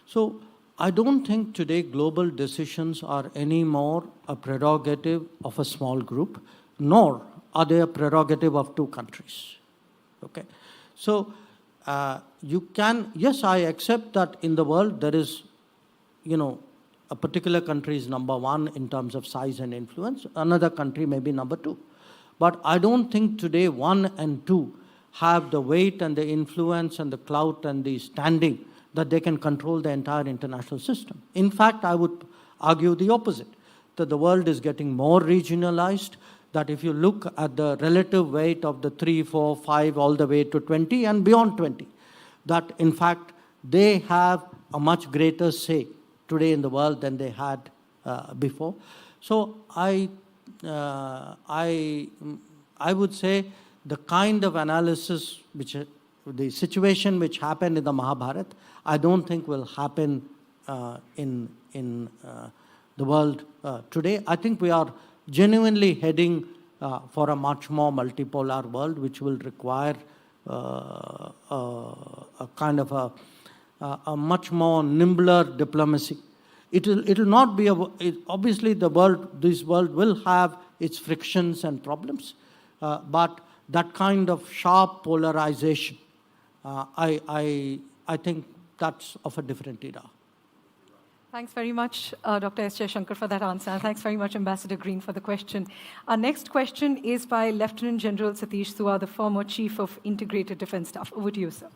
So I don't think today global decisions are any more a prerogative of a small group, nor are they a prerogative of 2 countries. Okay? So yes, I accept that in the world there is, a particular country is number 1 in terms of size and influence, another country may be number 2. But I don't think today 1 and 2 have the weight and the influence and the clout and the standing that they can control the entire international system. In fact, I would argue the opposite, that the world is getting more regionalized, that if you look at the relative weight of the 3, 4, 5, all the way to 20 and beyond 20, that in fact they have a much greater say today in the world than they had before. So I would say the kind of analysis the situation which happened in the Mahabharata, I don't think will happen in the world today. I think we are genuinely heading for a much more multipolar world, which will require a kind of a much more nimbler diplomacy. It'll not be obviously this world will have its frictions and problems, but that kind of sharp polarization, I think that's of a different era. Thanks very much, Dr. S. Jaishankar, for that answer. And thanks very much, Ambassador Green, for the question. Our next question is by Lieutenant General Satish Suha, the former Chief of Integrated Defence Staff. Over to you, sir.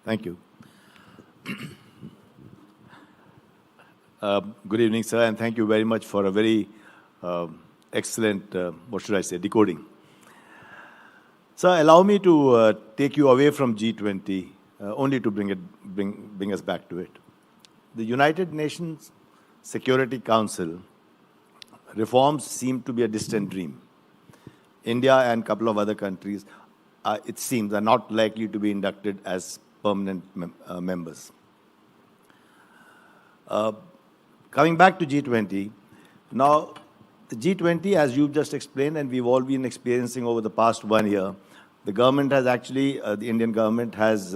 Thank you. Good evening, sir, and thank you very much for a very excellent, decoding. Sir, allow me to take you away from G20, only to bring us back to it. The United Nations Security Council reforms seem to be a distant dream. India and a couple of other countries, it seems, are not likely to be inducted as permanent members. Coming back to G20, now the G20, as you've just explained, and we've all been experiencing over the past 1 year, the government has actually, the Indian government has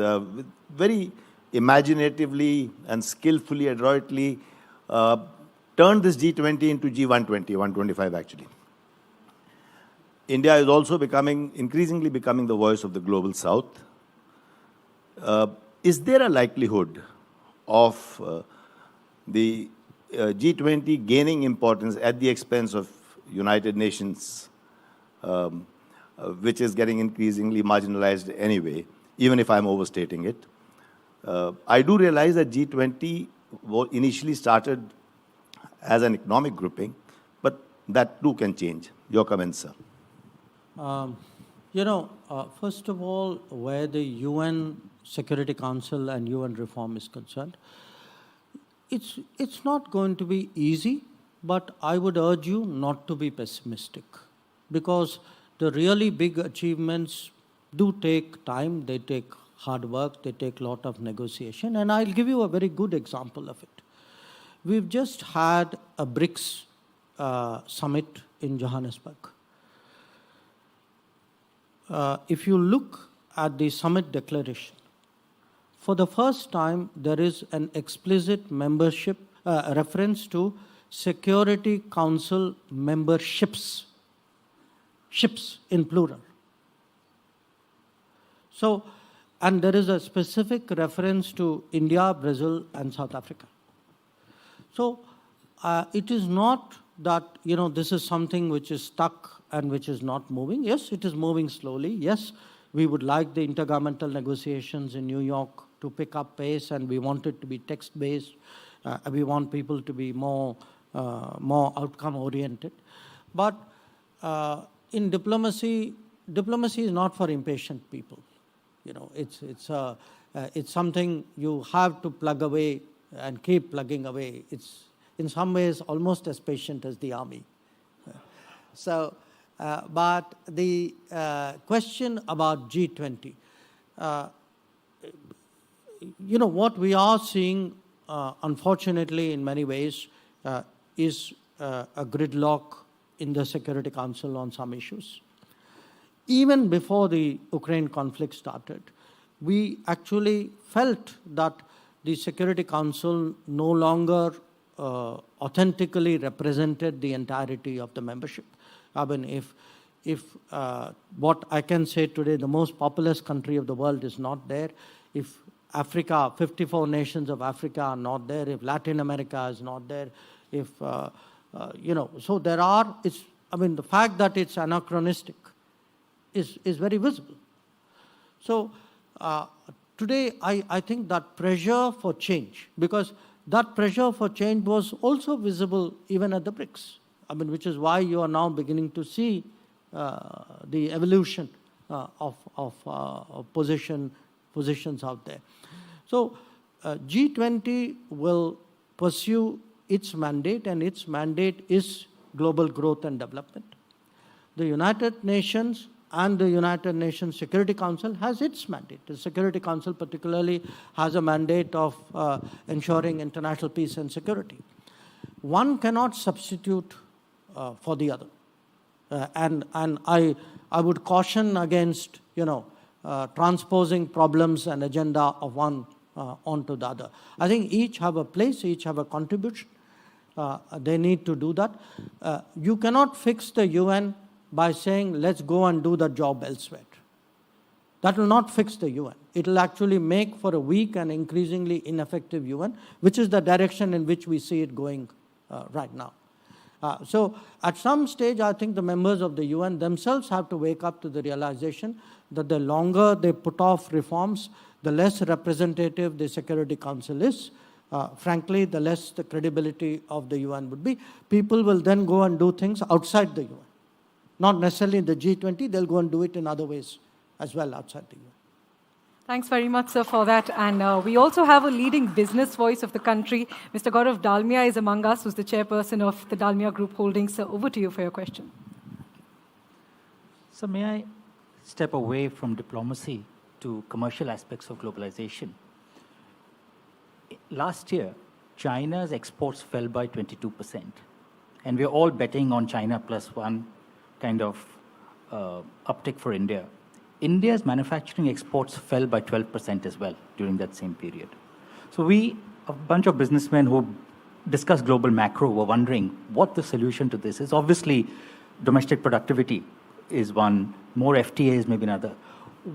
very imaginatively and skillfully, adroitly turned this G20 into G120, 125 actually. India is also increasingly becoming the voice of the global south. Is there a likelihood of the G20 gaining importance at the expense of United Nations, which is getting increasingly marginalized anyway, even if I'm overstating it? I do realize that G20 initially started as an economic grouping, but that too can change. Your comments, sir. First of all, where the UN Security Council and UN reform is concerned, it's not going to be easy, but I would urge you not to be pessimistic, because the really big achievements do take time, they take hard work, they take a lot of negotiation, and I'll give you a very good example of it. We've just had a BRICS summit in Johannesburg. If you look at the summit declaration, for the first time, there is an explicit membership reference to Security Council memberships, ships in plural. So, and there is a specific reference to India, Brazil, and South Africa. So, it is not that, this is something which is stuck and which is not moving. Yes, it is moving slowly. Yes, we would like the intergovernmental negotiations in New York to pick up pace, and we want it to be text-based. We want people to be more outcome-oriented. But in diplomacy is not for impatient people. It's something you have to plug away and keep plugging away. It's in some ways almost as patient as the army. So, but the question about G20, what we are seeing, unfortunately, in many ways, is a gridlock in the Security Council on some issues. Even before the Ukraine conflict started, we actually felt that the Security Council no longer authentically represented the entirety of the membership. I mean, if what I can say today, the most populous country of the world is not there, if Africa, 54 nations of Africa are not there, if Latin America is not there, if, so there are, the fact that it's anachronistic is very visible. So today, I think that pressure for change, because that pressure for change was also visible even at the BRICS, which is why you are now beginning to see the evolution of positions out there. So G20 will pursue its mandate, and its mandate is global growth and development. The United Nations and the United Nations Security Council has its mandate. The Security Council particularly has a mandate of ensuring international peace and security. One cannot substitute for the other. And I would caution against, transposing problems and agenda of one onto the other. I think each have a place, each have a contribution. They need to do that. You cannot fix the UN by saying, let's go and do the job elsewhere. That will not fix the UN. It will actually make for a weak and increasingly ineffective UN, which is the direction in which we see it going right now. So at some stage, I think the members of the UN themselves have to wake up to the realization that the longer they put off reforms, the less representative the Security Council is. Frankly, the less the credibility of the UN would be. People will then go and do things outside the UN. Not necessarily in the G20, they'll go and do it in other ways as well outside the UN. Thanks very much, sir, for that. And we also have a leading business voice of the country. Mr. Gaurav Dalmia is among us, who's the chairperson of the Dalmia Group Holdings. So over to you for your question. So may I step away from diplomacy to commercial aspects of globalization? Last year, China's exports fell by 22%. And we're all betting on China plus one kind of uptick for India. India's manufacturing exports fell by 12% as well during that same period. So a bunch of businessmen who discuss global macro, were wondering what the solution to this is. Obviously, domestic productivity is one, more FTAs maybe another.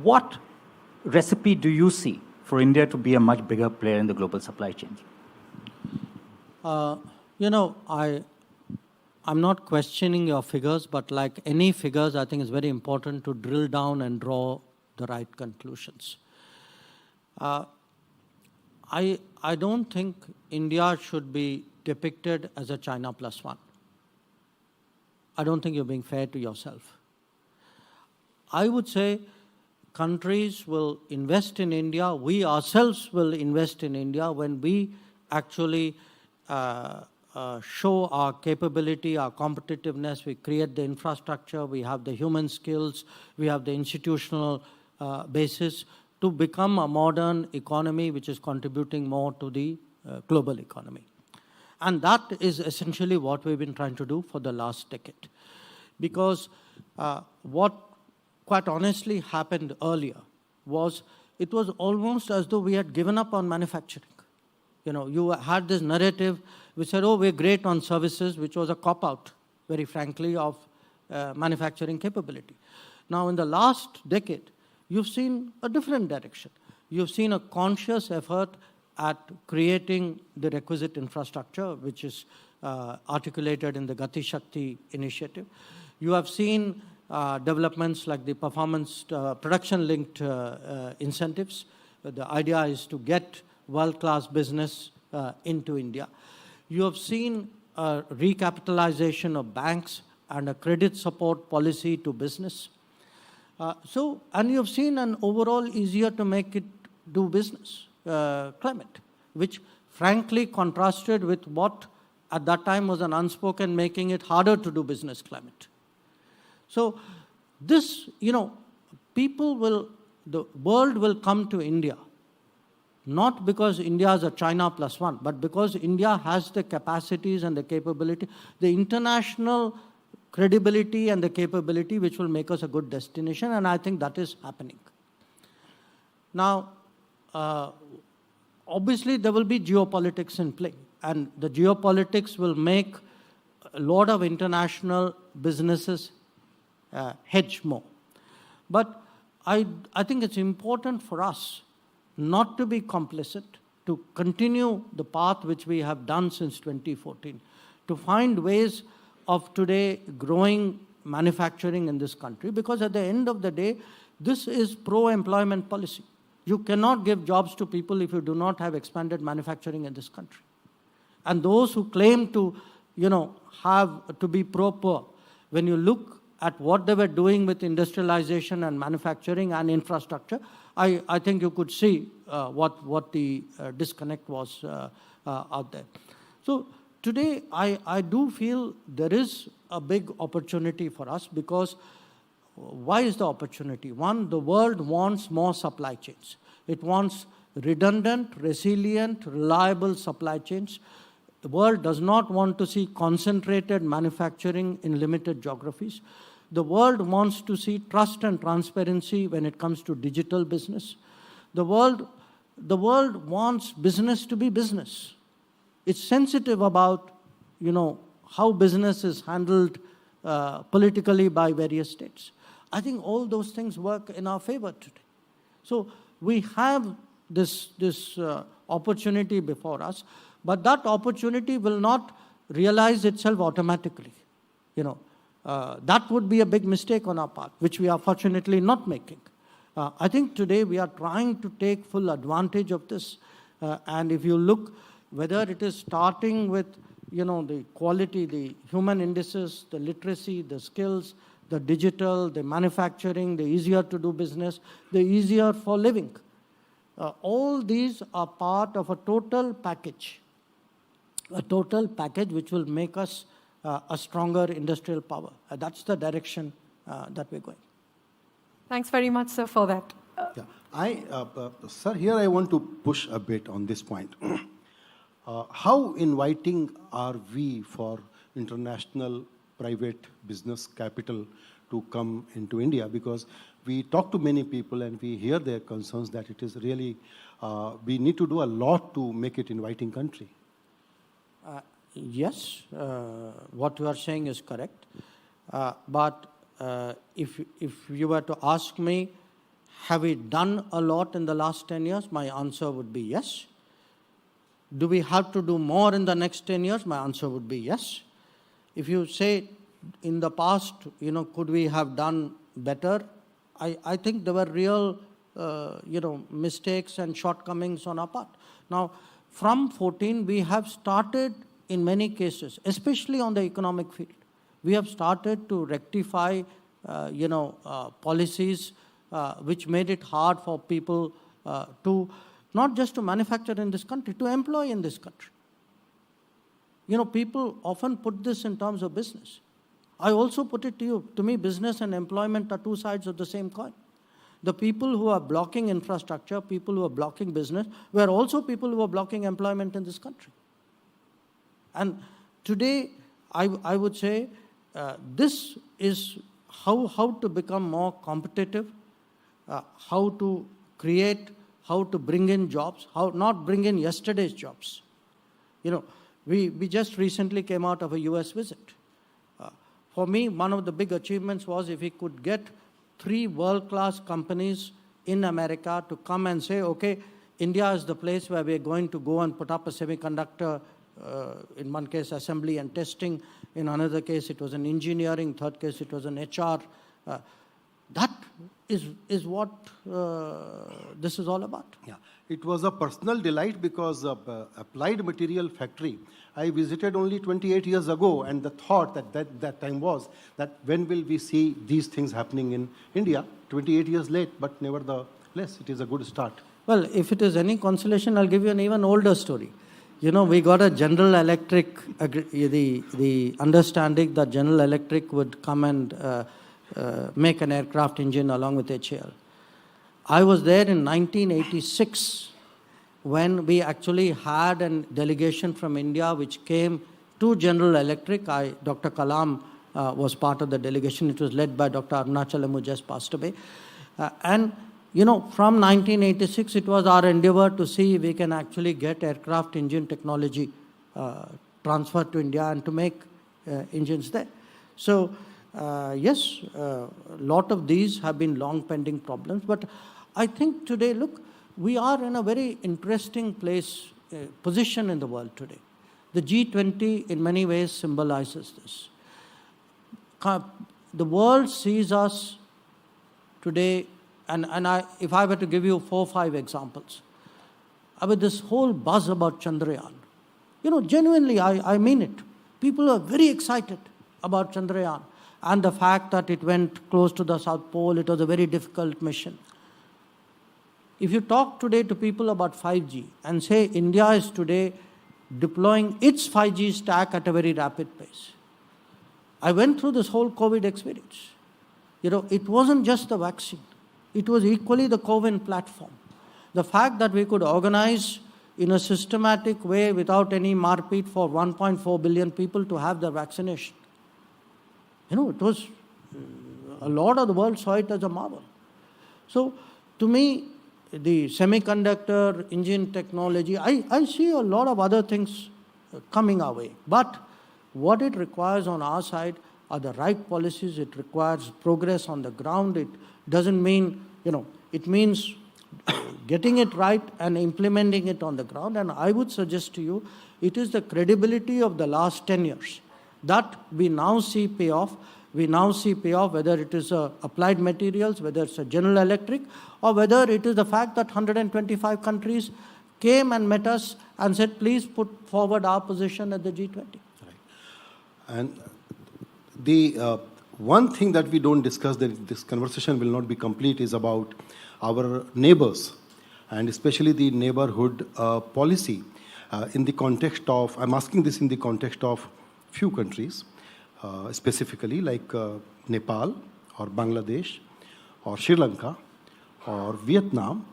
What recipe do you see for India to be a much bigger player in the global supply chain? I'm not questioning your figures, but like any figures, I think it's very important to drill down and draw the right conclusions. I don't think India should be depicted as a China plus one. I don't think you're being fair to yourself. I would say countries will invest in India, we ourselves will invest in India when we actually show our capability, our competitiveness. We create the infrastructure, we have the human skills, we have the institutional basis to become a modern economy which is contributing more to the global economy. And that is essentially what we've been trying to do for the last decade. Because what quite honestly happened earlier was it was almost as though we had given up on manufacturing. You know, you had this narrative which said, oh, we're great on services, which was a cop-out, very frankly, of manufacturing capability. Now, in the last decade, you've seen a different direction. You've seen a conscious effort at creating the requisite infrastructure, which is articulated in the Gati Shakti initiative. You have seen developments like the performance production-linked incentives. The idea is to get world-class business into India. You have seen a recapitalization of banks and a credit support policy to business. And you've seen an overall easier to make it do business climate, which frankly contrasted with what at that time was an unspoken making it harder to do business climate. So this, you know, the world will come to India, not because India is a China plus one, but because India has the capacities and the capability, the international credibility and the capability which will make us a good destination, and I think that is happening. Now, obviously there will be geopolitics in play, and the geopolitics will make a lot of international businesses hedge more. But I think it's important for us not to be complicit, to continue the path which we have done since 2014, to find ways of today growing manufacturing in this country, because at the end of the day, this is pro-employment policy. You cannot give jobs to people if you do not have expanded manufacturing in this country. And those who claim to, you know, have to be pro-poor, when you look at what they were doing with industrialization and manufacturing and infrastructure, I think you could see what the disconnect was out there. So today, I do feel there is a big opportunity for us, because why is the opportunity? One, the world wants more supply chains. It wants redundant, resilient, reliable supply chains. The world does not want to see concentrated manufacturing in limited geographies. The world wants to see trust and transparency when it comes to digital business. The world wants business to be business. It's sensitive about, you know, how business is handled politically by various states. I think all those things work in our favor today. So we have this opportunity before us, but that opportunity will not realize itself automatically. You know, that would be a big mistake on our part, which we are fortunately not making. I think today we are trying to take full advantage of this. And if you look, whether it is starting with, you know, the quality, the human indices, the literacy, the skills, the digital, the manufacturing, the easier to do business, the easier for living. All these are part of a total package which will make us a stronger industrial power. That's the direction that we're going. Thanks very much, sir, for that. Sir, here I want to push a bit on this point. How inviting are we for international private business capital to come into India? Because we talk to many people and we hear their concerns that it is really, we need to do a lot to make it inviting country. Yes, what you are saying is correct. But if you were to ask me, have we done a lot in the last 10 years? My answer would be yes. Do we have to do more in the next 10 years? My answer would be yes. If you say in the past, you know, could we have done better? I think there were real, you know, mistakes and shortcomings on our part. Now, from 14, we have started in many cases, especially on the economic field. We have started to rectify, you know, policies which made it hard for people to not just to manufacture in this country, to employ in this country. People often put this in terms of business. I also put it to you, to me, business and employment are two sides of the same coin. The people who are blocking infrastructure, people who are blocking business, were also people who are blocking employment in this country. And today, I would say, this is how to become more competitive, how to create, how to bring in jobs, how not bring in yesterday's jobs. We just recently came out of a US visit. For me, one of the big achievements was if we could get 3 world-class companies in America to come and say, okay, India is the place where we're going to go and put up a semiconductor, in one case assembly and testing, in another case it was an engineering, third case it was an HR. That is what this is all about. Yeah, it was a personal delight because Applied Material Factory, I visited only 28 years ago, and the thought that time was that when will we see these things happening in India? 28 years late, but nevertheless, it is a good start. Well, if it is any consolation, I'll give you an even older story. We got a General Electric, the understanding that General Electric would come and make an aircraft engine along with HAL. I was there in 1986 when we actually had a delegation from India which came to General Electric. Dr. Kalam was part of the delegation. It was led by Dr. Arunachalam, who just passed away. From 1986, it was our endeavor to see if we can actually get aircraft engine technology transferred to India and to make engines there. So, yes, a lot of these have been long pending problems, but I think today, look, we are in a very interesting position in the world today. The G20 in many ways symbolizes this. The world sees us today, and if I were to give you 4 or 5 examples, with this whole buzz about Chandrayaan, genuinely, I mean it. People are very excited about Chandrayaan and the fact that it went close to the South Pole. It was a very difficult mission. If you talk today to people about 5G and say India is today deploying its 5G stack at a very rapid pace. I went through this whole COVID experience. It wasn't just the vaccine. It was equally the CoWIN platform. The fact that we could organize in a systematic way without any marpeat for 1.4 billion people to have their vaccination. It was, a lot of the world saw it as a marvel. So, to me, the semiconductor, engine technology, I see a lot of other things coming our way. But what it requires on our side are the right policies. It requires progress on the ground. It doesn't mean, it means getting it right and implementing it on the ground. And I would suggest to you, it is the credibility of the last 10 years that we now see pay off. We now see payoff, whether it is Applied Materials, whether it's a General Electric, or whether it is the fact that 125 countries came and met us and said, please put forward our position at the G20. Right. And the one thing that we don't discuss, that this conversation will not be complete, is about our neighbors, and especially the neighborhood policy. In the context of, I'm asking this in the context of few countries, specifically like Nepal or Bangladesh or Sri Lanka or Vietnam,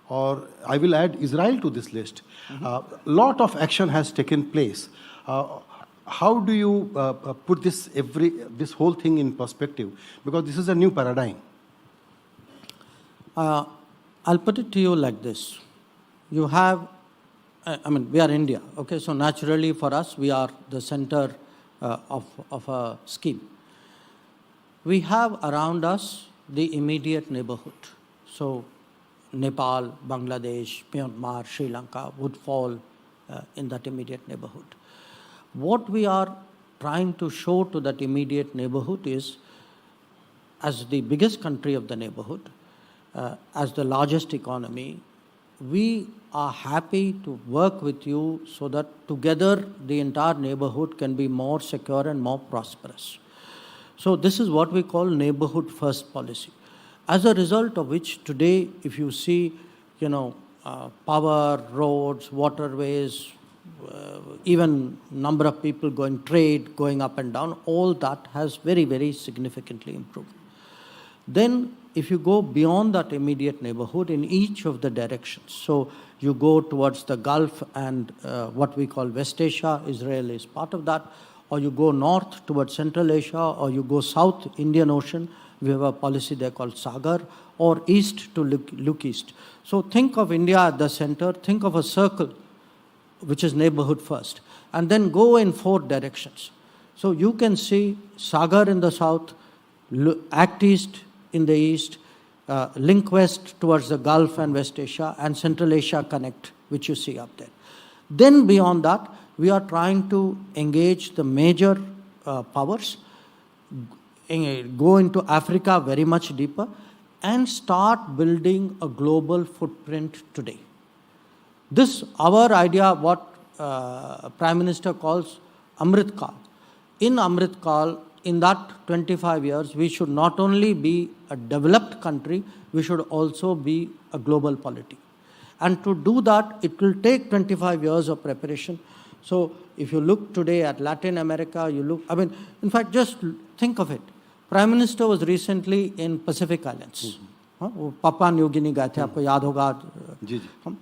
or I will add Israel to this list. Lot of action has taken place. How do you put this whole thing in perspective? Because this is a new paradigm. I'll put it to you like this. You have, we are India, okay? So naturally for us, we are the center of a scheme. We have around us the immediate neighborhood. So Nepal, Bangladesh, Myanmar, Sri Lanka would fall in that immediate neighborhood. What we are trying to show to that immediate neighborhood is, as the biggest country of the neighborhood, as the largest economy, we are happy to work with you so that together the entire neighborhood can be more secure and more prosperous. So this is what we call neighborhood first policy. As a result of which today, if you see, power, roads, waterways, even number of people going trade, going up and down, all that has very, very significantly improved. Then if you go beyond that immediate neighborhood in each of the directions, so you go towards the Gulf and what we call West Asia, Israel is part of that, or you go north towards Central Asia, or you go south, Indian Ocean, we have a policy there called Sagar, or east to look east. So think of India at the center, think of a circle, which is neighborhood first, and then go in 4 directions. So you can see Sagar in the south, Act East in the east, link west towards the Gulf and West Asia, and Central Asia connect, which you see up there. Then beyond that, we are trying to engage the major powers, go into Africa very much deeper, and start building a global footprint today. This, our idea, what Prime Minister calls Amrit Kal. In Amrit Kal, in that 25 years, we should not only be a developed country, we should also be a global polity. And to do that, it will take 25 years of preparation. So if you look today at Latin America, you look, I mean, in fact, just think of it. Prime Minister was recently in Pacific Islands. Papua New Guinea गए थे, आपको याद होगा.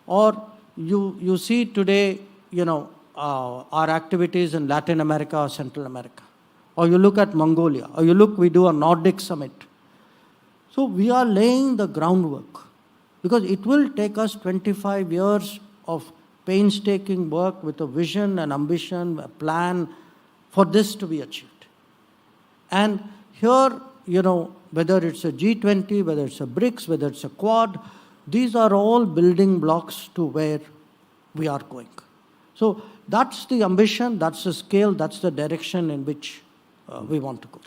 Or you see today, you know, our activities in Latin America or Central America. Or you look at Mongolia, or you look, we do a Nordic summit. So we are laying the groundwork, because it will take us 25 years of painstaking work with a vision, an ambition, a plan for this to be achieved. And here, you know, whether it's a G20, whether it's a BRICS, whether it's a Quad, these are all building blocks to where we are going. So that's the ambition, that's the scale, that's the direction in which we want to go.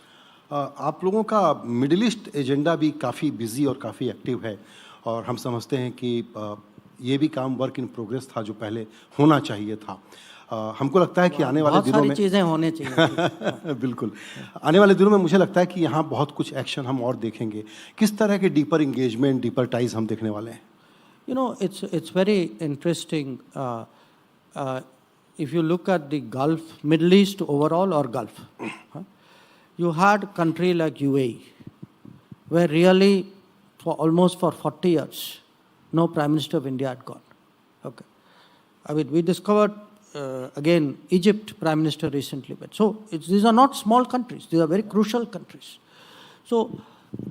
आप लोगों का middle east agenda भी काफ़ी busy और काफ़ी active है, और हम समझते हैं कि ये भी काम वर्क इन प्रोग्रेस था जो पहले होना चाहिए था. हमको लगता है कि आने वाले दिनों में बहुत सारी चीज़ें होने चाहिए. बिल्कुल, आने वाले दिनों में मुझे लगता है कि यहाँ बहुत कुछ एक्शन हम और देखेंगे. किस तरह के डीपर इंगेजमेंट, डीपर टाइज हम देखने वाले हैं? You know, it's very interesting. If you look at the Gulf, Middle East overall or Gulf, you had a country like UAE, where really for almost 40 years, no Prime Minister of India had gone. Okay, I mean, we discovered again Egypt Prime Minister recently went. So these are not small countries; these are very crucial countries. So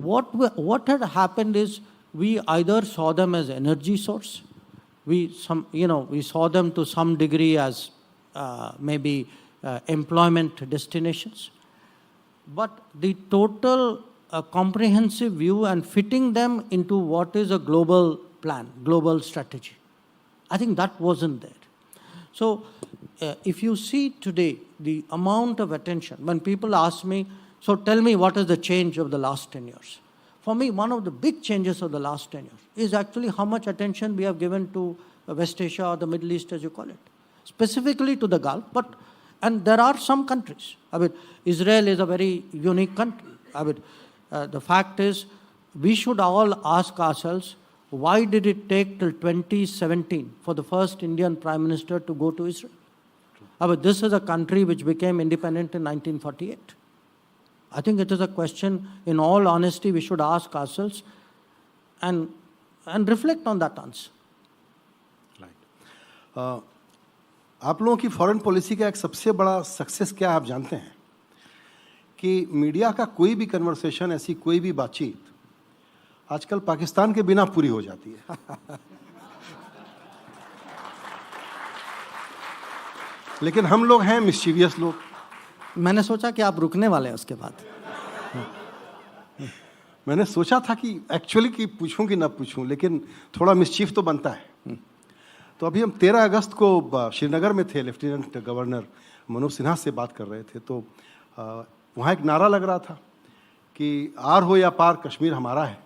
what had happened is we either saw them as energy source, we saw them to some degree as maybe employment destinations, but the total comprehensive view and fitting them into what is a global plan, global strategy, I think that wasn't there. So if you see today the amount of attention, when people ask me, so tell me what is the change of the last 10 years? For me, one of the big changes of the last 10 years is actually how much attention we have given to West Asia or the Middle East, as you call it, specifically to the Gulf. And there are some countries. I mean, Israel is a very unique country. I mean, the fact is, we should all ask ourselves, why did it take till 2017 for the first Indian Prime Minister to go to Israel? I mean, this is a country which became independent in 1948. I think it is a question, in all honesty, we should ask ourselves and reflect on that answer. Right. आप लोगों की foreign policy का एक सबसे बड़ा success क्या आप जानते हैं? कि मीडिया का कोई भी कन्वर्सेशन, ऐसी कोई भी बातचीत आजकल पाकिस्तान के बिना पूरी हो जाती है. लेकिन हम लोग हैं मिस्चीवियस लोग. मैंने सोचा कि आप रुकने वाले हैं उसके बाद. मैंने सोचा था कि एक्चुअली कि पूछूं कि ना पूछूं, लेकिन थोड़ा मिस्चीफ तो बनता है. तो अभी हम 13 अगस्त को श्रीनगर में थे, लेफ्टिनेंट गवर्नर मनोज सिन्हा से बात कर रहे थे, तो वहाँ एक नारा लग रहा था कि आर हो या पार कश्मीर हमारा है.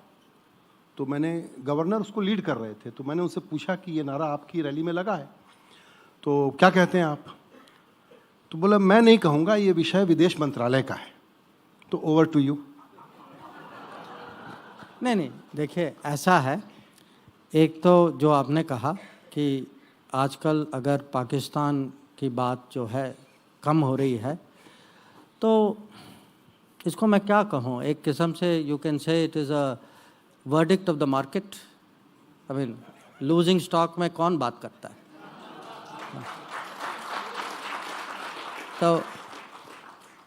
तो मैंने, गवर्नर उसको लीड कर रहे थे, तो मैंने उनसे पूछा कि ये नारा आपकी रैली में लगा है, तो क्या कहते हैं आप? तो बोला, मैं नहीं कहूँगा, ये विषय विदेश मंत्रालय का है. तो ओवर टू यू. नहीं, देखिए ऐसा है एक तो जो आपने कहा कि आजकल अगर पाकिस्तान की बात जो है कम हो रही है, तो इसको मैं क्या कहूँ, एक किस्म से you can say it is a verdict of the market. I mean losing stock में कौन बात करता है? तो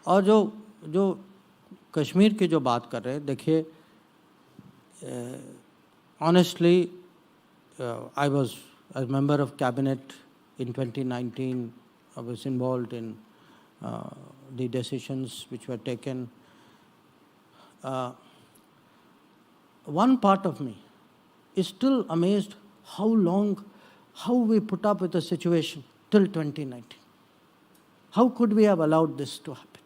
और जो कश्मीर की जो बात कर रहे हैं, देखिए honestly, I was a member of cabinet in 2019. I was involved in the decisions which were taken. One part of me is still amazed how we put up with the situation till 2019. How could we have allowed this to happen?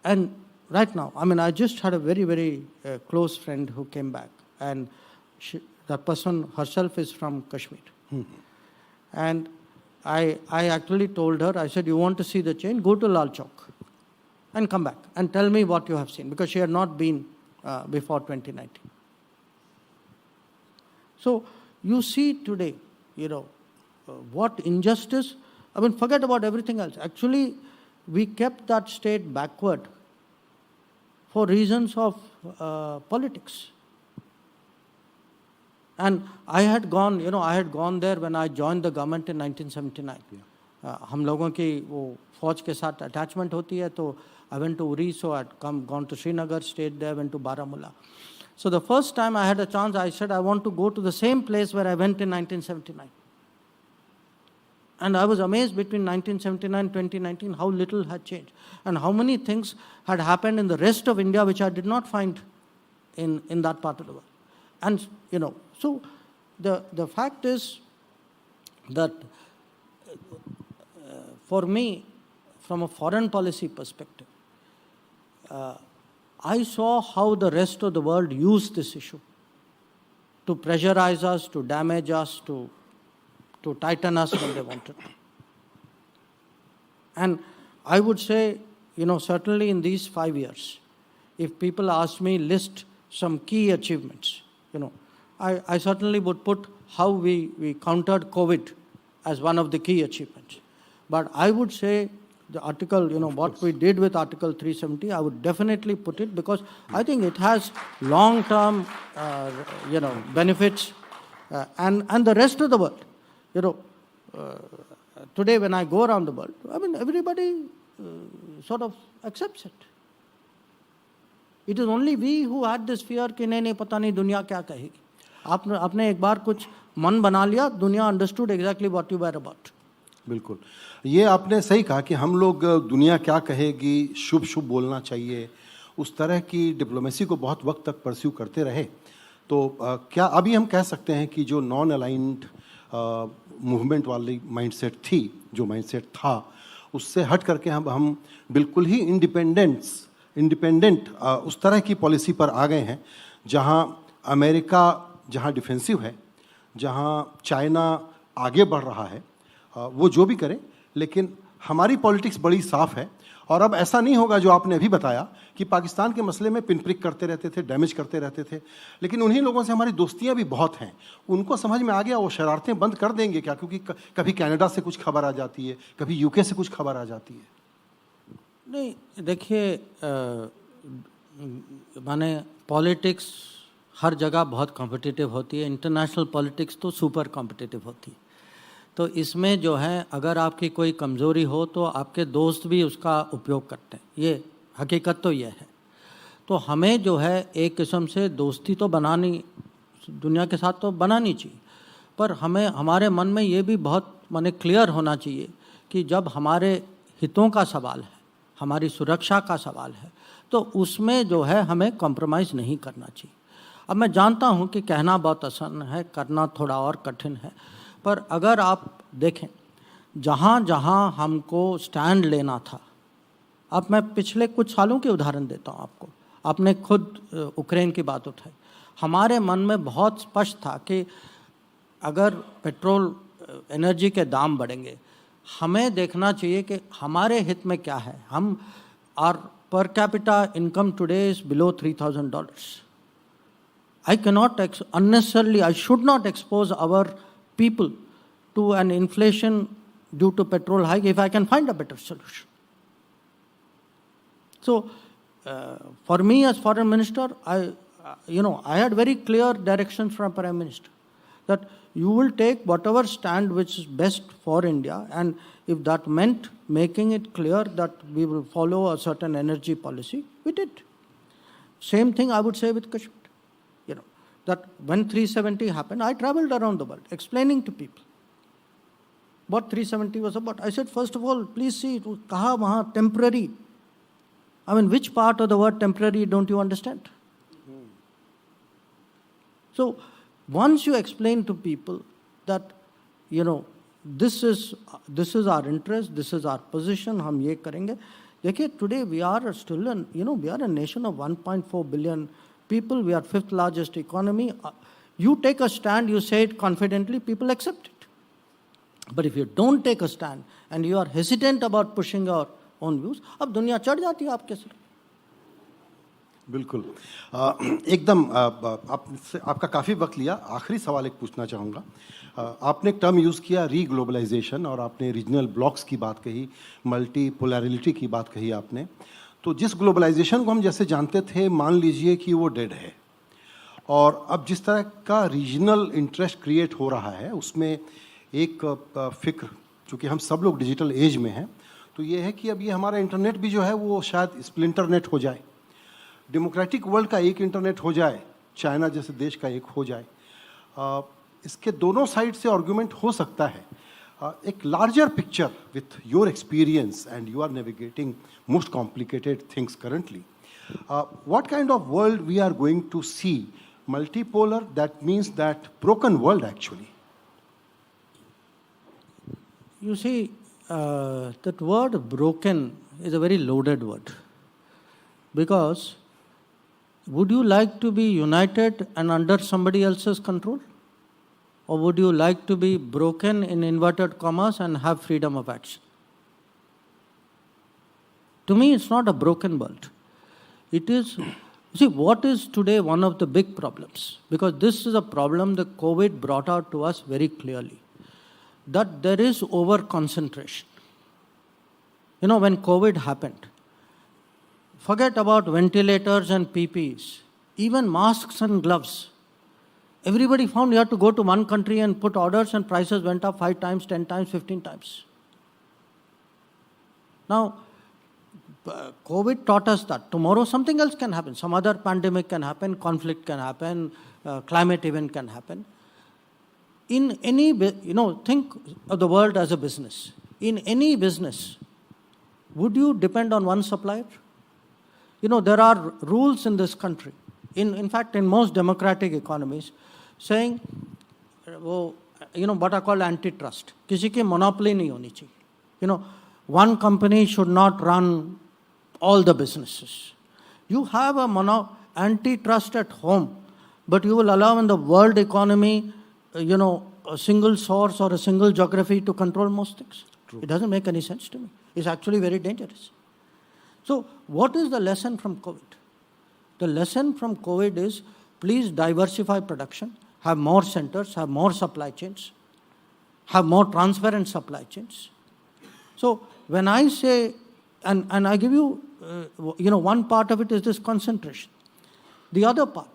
And right now, I mean, I just had a very, very close friend who came back, and that person herself is from Kashmir. And I actually told her, I said, you want to see the change? Go to Lal Chowk and come back and tell me what you have seen, because she had not been before 2019. So you see today, what injustice, I mean, forget about everything else. Actually, we kept that state backward for reasons of politics. And I had gone there when I joined the government in 1979. हम लोगों की वो फौज के साथ attachment होती है, तो I went to Uri, so I'd gone to Srinagar, stayed there, went to Baramulla. So the first time I had a chance, I said, I want to go to the same place where I went in 1979. And I was amazed between 1979 and 2019 how little had changed and how many things had happened in the rest of India which I did not find in that part of the world. And, so the fact is that for me, from a foreign policy perspective, I saw how the rest of the world used this issue to pressurize us, to damage us, to tighten us when they wanted. And I would say, certainly in these 5 years, if people ask me list some key achievements, I certainly would put how we countered COVID as one of the key achievements. But I would say the article, what we did with Article 370, I would definitely put it, because I think it has long-term, benefits, and the rest of the world. Today when I go around the world, I mean, everybody sort of accepts it. It is only we who had this fear कि नहीं पता नहीं दुनिया क्या कहेगी. आपने एक बार कुछ मन बना लिया, दुनिया understood exactly what you were about. बिल्कुल, ये आपने सही कहा कि हम लोग दुनिया क्या कहेगी, शुभ शुभ बोलना चाहिए, उस तरह की डिप्लोमेसी को बहुत वक्त तक परस्यू करते रहे. तो क्या अभी हम कह सकते हैं कि जो नॉन अलाइंड मूवमेंट वाली माइंडसेट थी, जो माइंडसेट था, उससे हट करके हम बिल्कुल ही इंडिपेंडेंट उस तरह की पॉलिसी पर आ गए हैं, जहां अमेरिका जहां डिफेंसिव है, जहां चाइना आगे बढ़ रहा है, वो जो भी करे, लेकिन हमारी पॉलिटिक्स बड़ी साफ है. और अब ऐसा नहीं होगा जो आपने अभी बताया कि पाकिस्तान के मसले में पिन प्रिक करते रहते थे, डैमेज करते रहते थे, लेकिन उन्हीं लोगों से हमारी दोस्तियां भी बहुत हैं. उनको समझ में आ गया वो शरारतें बंद कर देंगे क्या, क्योंकि कभी कनाडा से कुछ खबर आ जाती है, कभी यूके से कुछ खबर आ जाती है. नहीं, देखिए, माने पॉलिटिक्स हर जगह बहुत कॉम्पिटिटिव होती है. इंटरनेशनल पॉलिटिक्स तो सुपर कॉम्पिटिटिव होती है. तो इसमें जो है, अगर आपकी कोई कमज़ोरी हो तो आपके दोस्त भी उसका उपयोग करते हैं. ये हकीकत तो ये है. तो हमें जो है एक किस्म से दोस्ती तो बनानी, दुनिया के साथ तो बनानी चाहिए, पर हमें हमारे मन में ये भी बहुत क्लियर होना चाहिए कि जब हमारे हितों का सवाल है, हमारी सुरक्षा का सवाल है, तो उसमें जो है हमें कॉम्प्रोमाइज़ नहीं करना चाहिए. अब मैं जानता हूँ कि कहना बहुत आसान है, करना थोड़ा और कठिन है, पर अगर आप देखें जहाँ जहाँ हमको स्टैंड लेना था, अब मैं पिछले कुछ सालों के उदाहरण देता हूँ आपको. आपने खुद यूक्रेन की बात उठाई. हमारे मन में बहुत स्पष्ट था कि अगर पेट्रोल एनर्जी के दाम बढ़ेंगे, हमें देखना चाहिए कि हमारे हित में क्या है. हम our per capita income today is below $3,000. I cannot unnecessarily, I should not expose our people to an inflation due to petrol hike if I can find a better solution. So, for me as foreign minister, I had very clear directions from Prime Minister that you will take whatever stand which is best for India, and if that meant making it clear that we will follow a certain energy policy, we did. Same thing I would say with Kashmir. That when 370 happened, I traveled around the world explaining to people what 370 was about. I said, first of all, please see, kaha wahan temporary. I mean, which part of the word temporary don't you understand? So, once you explain to people that, this is our interest, this is our position, hum ye karenge. Dekhiye, today we are still, we are a nation of 1.4 billion people. We are fifth largest economy. You take a stand, you say it confidently, people accept it. But if you don't take a stand and you are hesitant about pushing your own views, अब दुनिया चढ़ जाती है आपके sir. बिल्कुल एकदम आपका काफ़ी वक्त लिया. आखिरी सवाल एक पूछना चाहूँगा. आपने एक टर्म यूज़ किया रीग्लोबलाइजेशन, और आपने रीजनल ब्लॉक्स की बात कही, मल्टी पोलैरिटी की बात कही आपने. तो जिस ग्लोबलाइजेशन को हम जैसे जानते थे, मान लीजिए कि वो डेड है, और अब जिस तरह का रीजनल इंटरेस्ट क्रिएट हो रहा है उसमें एक फिक्र, चूँकि हम सब लोग डिजिटल एज में हैं, तो ये है कि अब ये हमारा इंटरनेट भी जो है वो शायद स्प्लिंटरनेट हो जाए, डेमोक्रेटिक वर्ल्ड का एक इंटरनेट हो जाए, चाइना जैसे देश का एक हो जाए. इसके दोनों साइड से आर्गुमेंट हो सकता है. एक larger picture with your experience and you are navigating most complicated things currently, what kind of world we are going to see? Multipolar, that means that broken world actually. You see, that word broken is a very loaded word. Because would you like to be united and under somebody else's control? Or would you like to be broken in inverted commas and have freedom of action? To me, it's not a broken world. It is, see, what is today one of the big problems? Because this is a problem that COVID brought out to us very clearly. That there is over-concentration. You know, when COVID happened, forget about ventilators and PPEs, even masks and gloves. Everybody found you had to go to one country and put orders, and prices went up 5 times, 10 times, 15 times. Now, COVID taught us that tomorrow something else can happen. Some other pandemic can happen, conflict can happen, climate event can happen. In any, think of the world as a business. In any business, would you depend on one supplier? There are rules in this country. In fact, in most democratic economies, saying, what are called antitrust. Kisi ki monopoly nahi honi chahiye. One company should not run all the businesses. You have a antitrust at home, but you will allow in the world economy, a single source or a single geography to control most things. True. It doesn't make any sense to me. It's actually very dangerous. So, what is the lesson from COVID? The lesson from COVID is, please diversify production, have more centers, have more supply chains, have more transparent supply chains. So, when I say, and I give you, one part of it is this concentration. The other part,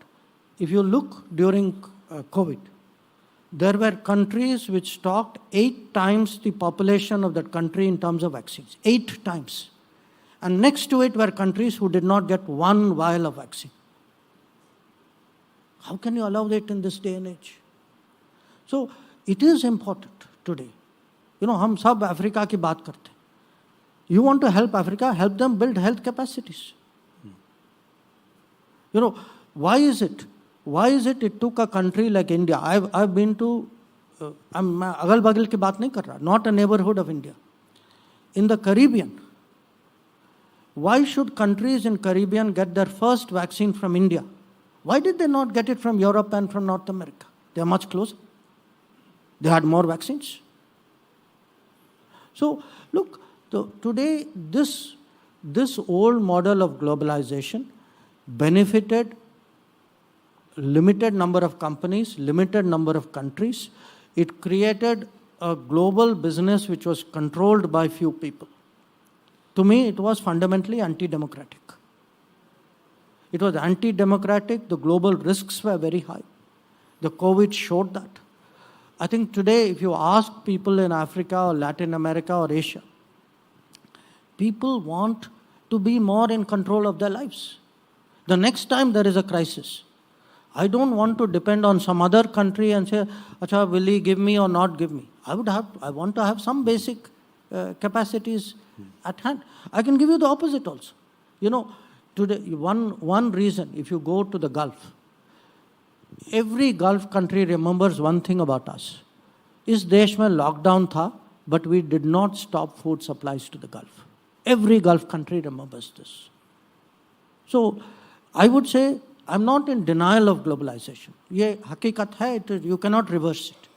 if you look during COVID, there were countries which stocked 8 times the population of that country in terms of vaccines. 8 times. And next to it were countries who did not get 1 vial of vaccine. How can you allow that in this day and age? So, it is important today. हम सब Africa की बात करते हैं. You want to help Africa, help them build health capacities. Why is it? Why is it took a country like India? I've been to, I'm अगल-बगल की बात नहीं कर रहा, not a neighborhood of India. In the Caribbean, why should countries in Caribbean get their first vaccine from India? Why did they not get it from Europe and from North America? They are much closer. They had more vaccines. So, look, today this old model of globalization benefited limited number of companies, limited number of countries. It created a global business which was controlled by few people. To me, it was fundamentally anti-democratic. It was anti-democratic. The global risks were very high. The COVID showed that. I think today, if you ask people in Africa or Latin America or Asia, people want to be more in control of their lives. The next time there is a crisis, I don't want to depend on some other country and say, Acha, will he give me or not give me? I want to have some basic capacities at hand. I can give you the opposite also. You know, today, one reason, if you go to the Gulf, every Gulf country remembers one thing about us. Is desh mein lockdown tha, but we did not stop food supplies to the Gulf. Every Gulf country remembers this. So, I would say, I'm not in denial of globalization. Ye hakikat hai, you cannot reverse it.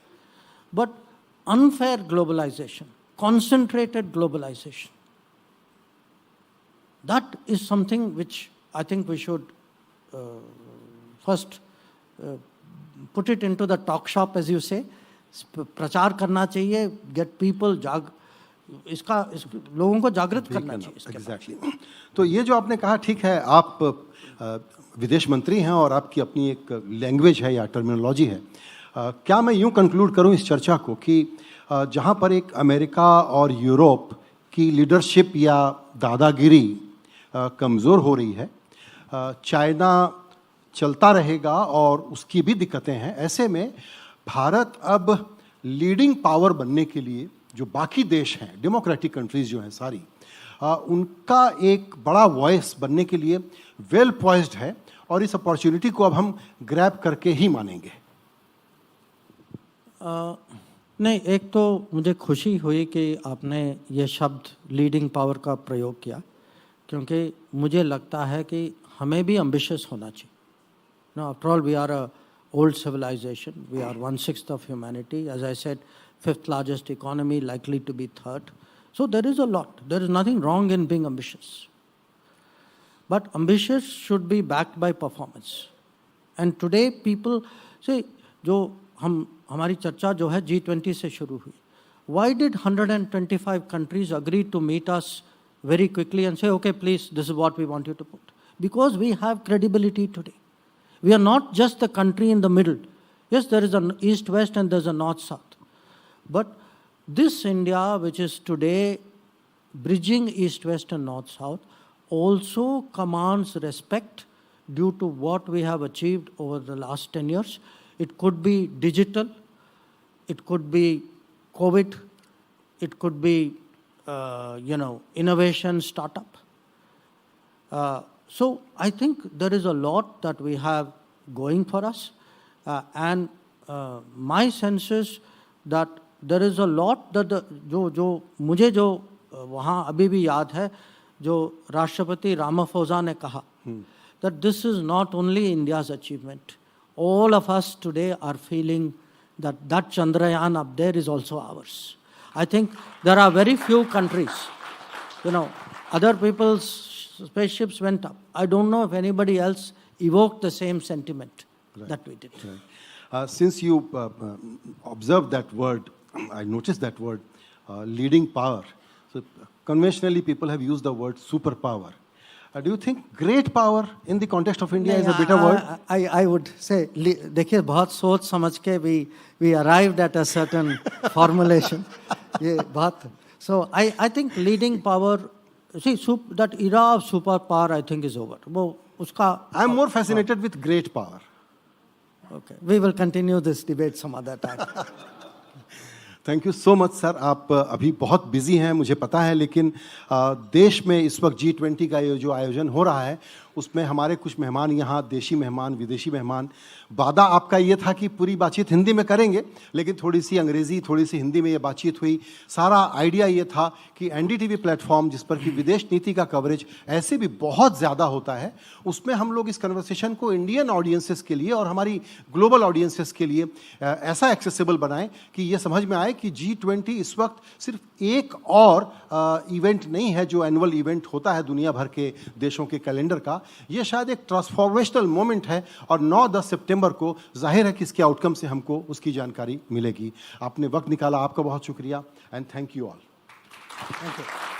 But unfair globalization, concentrated globalization, that is something which I think we should first put it into the talk shop, as you say. प्रचार करना चाहिए, get people लोगों को जागृत करना चाहिए. Exactly. तो ये जो आपने कहा, ठीक है, आप विदेश मंत्री हैं और आपकी अपनी एक लैंग्वेज है या टर्मिनोलॉजी है. क्या मैं यूं कंक्लूड करूं इस चर्चा को कि जहां पर एक अमेरिका और यूरोप की लीडरशिप या दादागिरी कमज़ोर हो रही है, चाइना चलता रहेगा और उसकी भी दिक्कतें हैं, ऐसे में भारत अब लीडिंग पावर बनने के लिए जो बाकी देश हैं, डेमोक्रेटिक कंट्रीज जो हैं सारी, उनका एक बड़ा वॉइस बनने के लिए वेल पॉइज्ड है और इस अपॉर्चुनिटी को अब हम ग्रैब करके ही मानेंगे. नहीं, एक तो मुझे खुशी हुई कि आपने ये शब्द लीडिंग पावर का प्रयोग किया, क्योंकि मुझे लगता है कि हमें भी एम्बिशियस होना चाहिए. No, after all we are a old civilization, we are 1/6 of humanity, as I said, 5th largest economy, likely to be 3rd. So there is a lot. There is nothing wrong in being ambitious. But ambitious should be backed by performance. And today people say, हमारी चर्चा जो है G20 से शुरू हुई. Why did 125 countries agree to meet us very quickly and say, okay, please, this is what we want you to put? Because we have credibility today. We are not just the country in the middle. Yes, there is an east-west and there's a north-south. But this India, which is today bridging east-west and north-south, also commands respect due to what we have achieved over the last 10 years. It could be digital, it could be COVID, it could be, innovation, startup. So I think there is a lot that we have going for us, and my sense is that there is a lot that मुझे जो वहाँ अभी भी याद है जो राष्ट्रपति Ramaphosa ने कहा, that this is not only India's achievement. All of us today are feeling that Chandrayaan up there is also ours. I think there are very few countries, other people's spaceships went up. I don't know if anybody else evoked the same sentiment that we did. Right. Since you observed that word, I noticed that word, leading power. So conventionally, people have used the word superpower. Do you think great power in the context of India is a better word? I would say, देखिए बहुत सोच समझ के we arrived at a certain formulation. So I think leading power. See, that era of superpower, I think, is over. I'm more fascinated with great power. Okay, we will continue this debate some other time. Thank you so much sir. आप अभी बहुत busy हैं, मुझे पता है, लेकिन देश में इस वक्त G20 का ये जो आयोजन हो रहा है उसमें हमारे कुछ मेहमान यहाँ, देशी मेहमान, विदेशी मेहमान. वादा आपका ये था कि पूरी बातचीत हिंदी में करेंगे, लेकिन थोड़ी सी अंग्रेज़ी, थोड़ी सी हिंदी में ये बातचीत हुई. सारा आइडिया ये था कि NDTV प्लेटफॉर्म, जिस पर कि विदेश नीति का कवरेज ऐसे भी बहुत ज़्यादा होता है, उसमें हम लोग इस कन्वर्सेशन को इंडियन ऑडियंसेस के लिए और हमारी ग्लोबल ऑडियंसेस के लिए ऐसा एक्सेसिबल बनाएं कि ये समझ में आए कि G20 इस वक्त सिर्फ एक और इवेंट नहीं है जो एनुअल इवेंट होता है दुनिया भर के देशों के कैलेंडर का. ये शायद एक ट्रांसफॉर्मेशनल मोमेंट है और 9-10 सितंबर को जाहिर है कि इसके आउटकम से हमको उसकी जानकारी मिलेगी। आपने वक्त निकाला, आपका बहुत शुक्रिया and thank you all. Thank you.